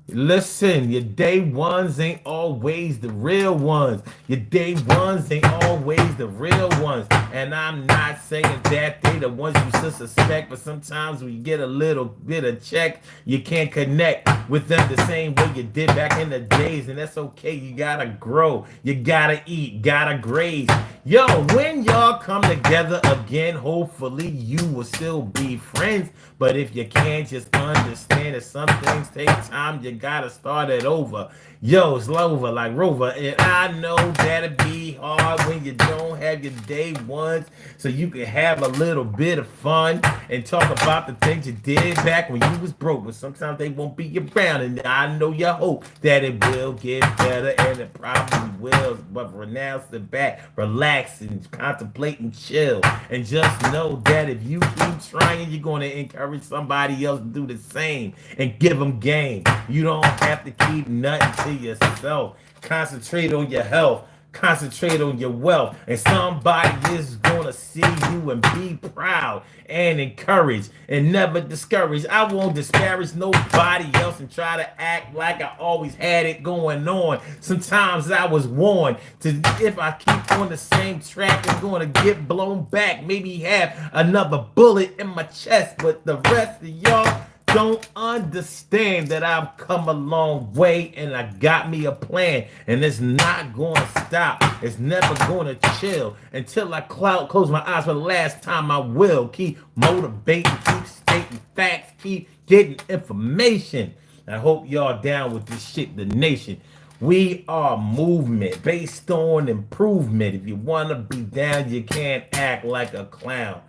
Listen, your day ones ain't always the real ones. Your day ones ain't always the real ones. And I'm not saying that they the ones you should suspect, but sometimes when you get a little bit of check, you can't connect with them the same way you did back in the days. And that's okay. You gotta grow. You gotta eat. Gotta graze. Yo, when y'all come together again, hopefully you will still be friends. But if you can't, just understand that some things take time. You gotta start it over. Yo, it's over like Rover. And I know that'll be hard when you don't have your day ones. So you can have a little bit of fun and talk about the things you did back when you was broke. But sometimes they won't be around. And I know you hope that it will get better. And it probably will. But for now, sit back, relax, and contemplate and chill. And just know that if you keep trying, you're going to encourage somebody else to do the same and give them game. You don't have to keep nothing to yourself. Concentrate on your health. Concentrate on your wealth. And somebody is going to see you and be proud and encouraged and never discouraged. I won't disparage nobody else and try to act like I always had it going on. Sometimes I was warned to, if I keep on the same track, I'm going to get blown back. Maybe have another bullet in my chest. But the rest of y'all don't understand that I've come a long way and I got me a plan, and it's not going to stop. It's never going to chill until I close my eyes for the last time. I will keep motivating, keep stating facts, keep getting information. I hope y'all down with this shit, the nation. We are movement based on improvement. If you want to be down, you can't act like a clown.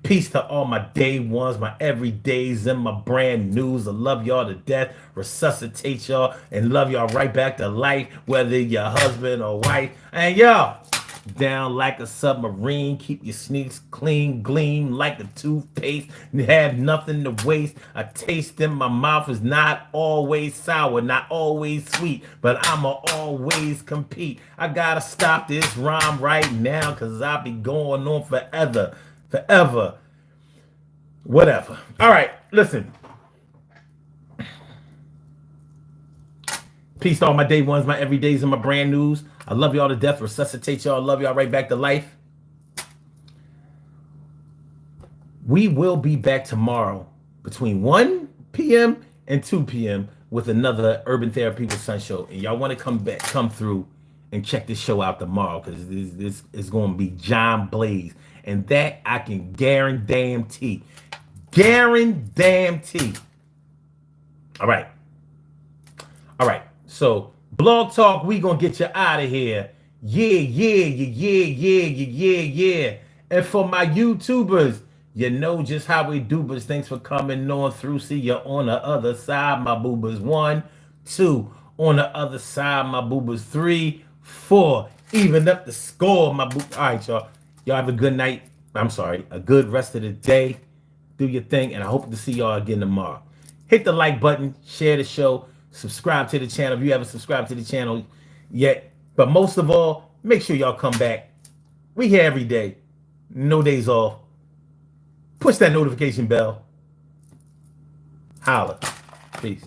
Peace to all my day ones, my everydays, and my brand news. I love y'all to death, resuscitate y'all, and love y'all right back to life, whether you're husband or wife. And y'all, down like a submarine, keep your sneaks clean, gleam like a toothpaste, and have nothing to waste. A taste in my mouth is not always sour, not always sweet, but I'ma always compete. I gotta stop this rhyme right now, cause I'll be going on forever. Forever. Whatever. All right, listen. Peace to all my day ones, my everydays, and my brand news. I love y'all to death. Resuscitate y'all. Love y'all right back to life. We will be back tomorrow between 1 p.m. and 2 p.m. with another Urban Therapy with Sun show. And y'all want to come through and check this show out tomorrow, because this is going to be John Blaze. And that I can guarantee. Guarantee. All right. All right. So, Blog Talk, we going to get you out of here. Yeah. And for my YouTubers, you know just how we do, but thanks for coming on through. See you on the other side, my boobers. 1, 2. On the other side, my boobers. 3, 4. Even up the score, my boo. All right, y'all. Y'all have a good night. I'm sorry, a good rest of the day. Do your thing, and I hope to see y'all again tomorrow. Hit the like button, share the show, subscribe to the channel if you haven't subscribed to the channel yet. But most of all, make sure y'all come back. We here every day. No days off. Push that notification bell. Holla. Peace.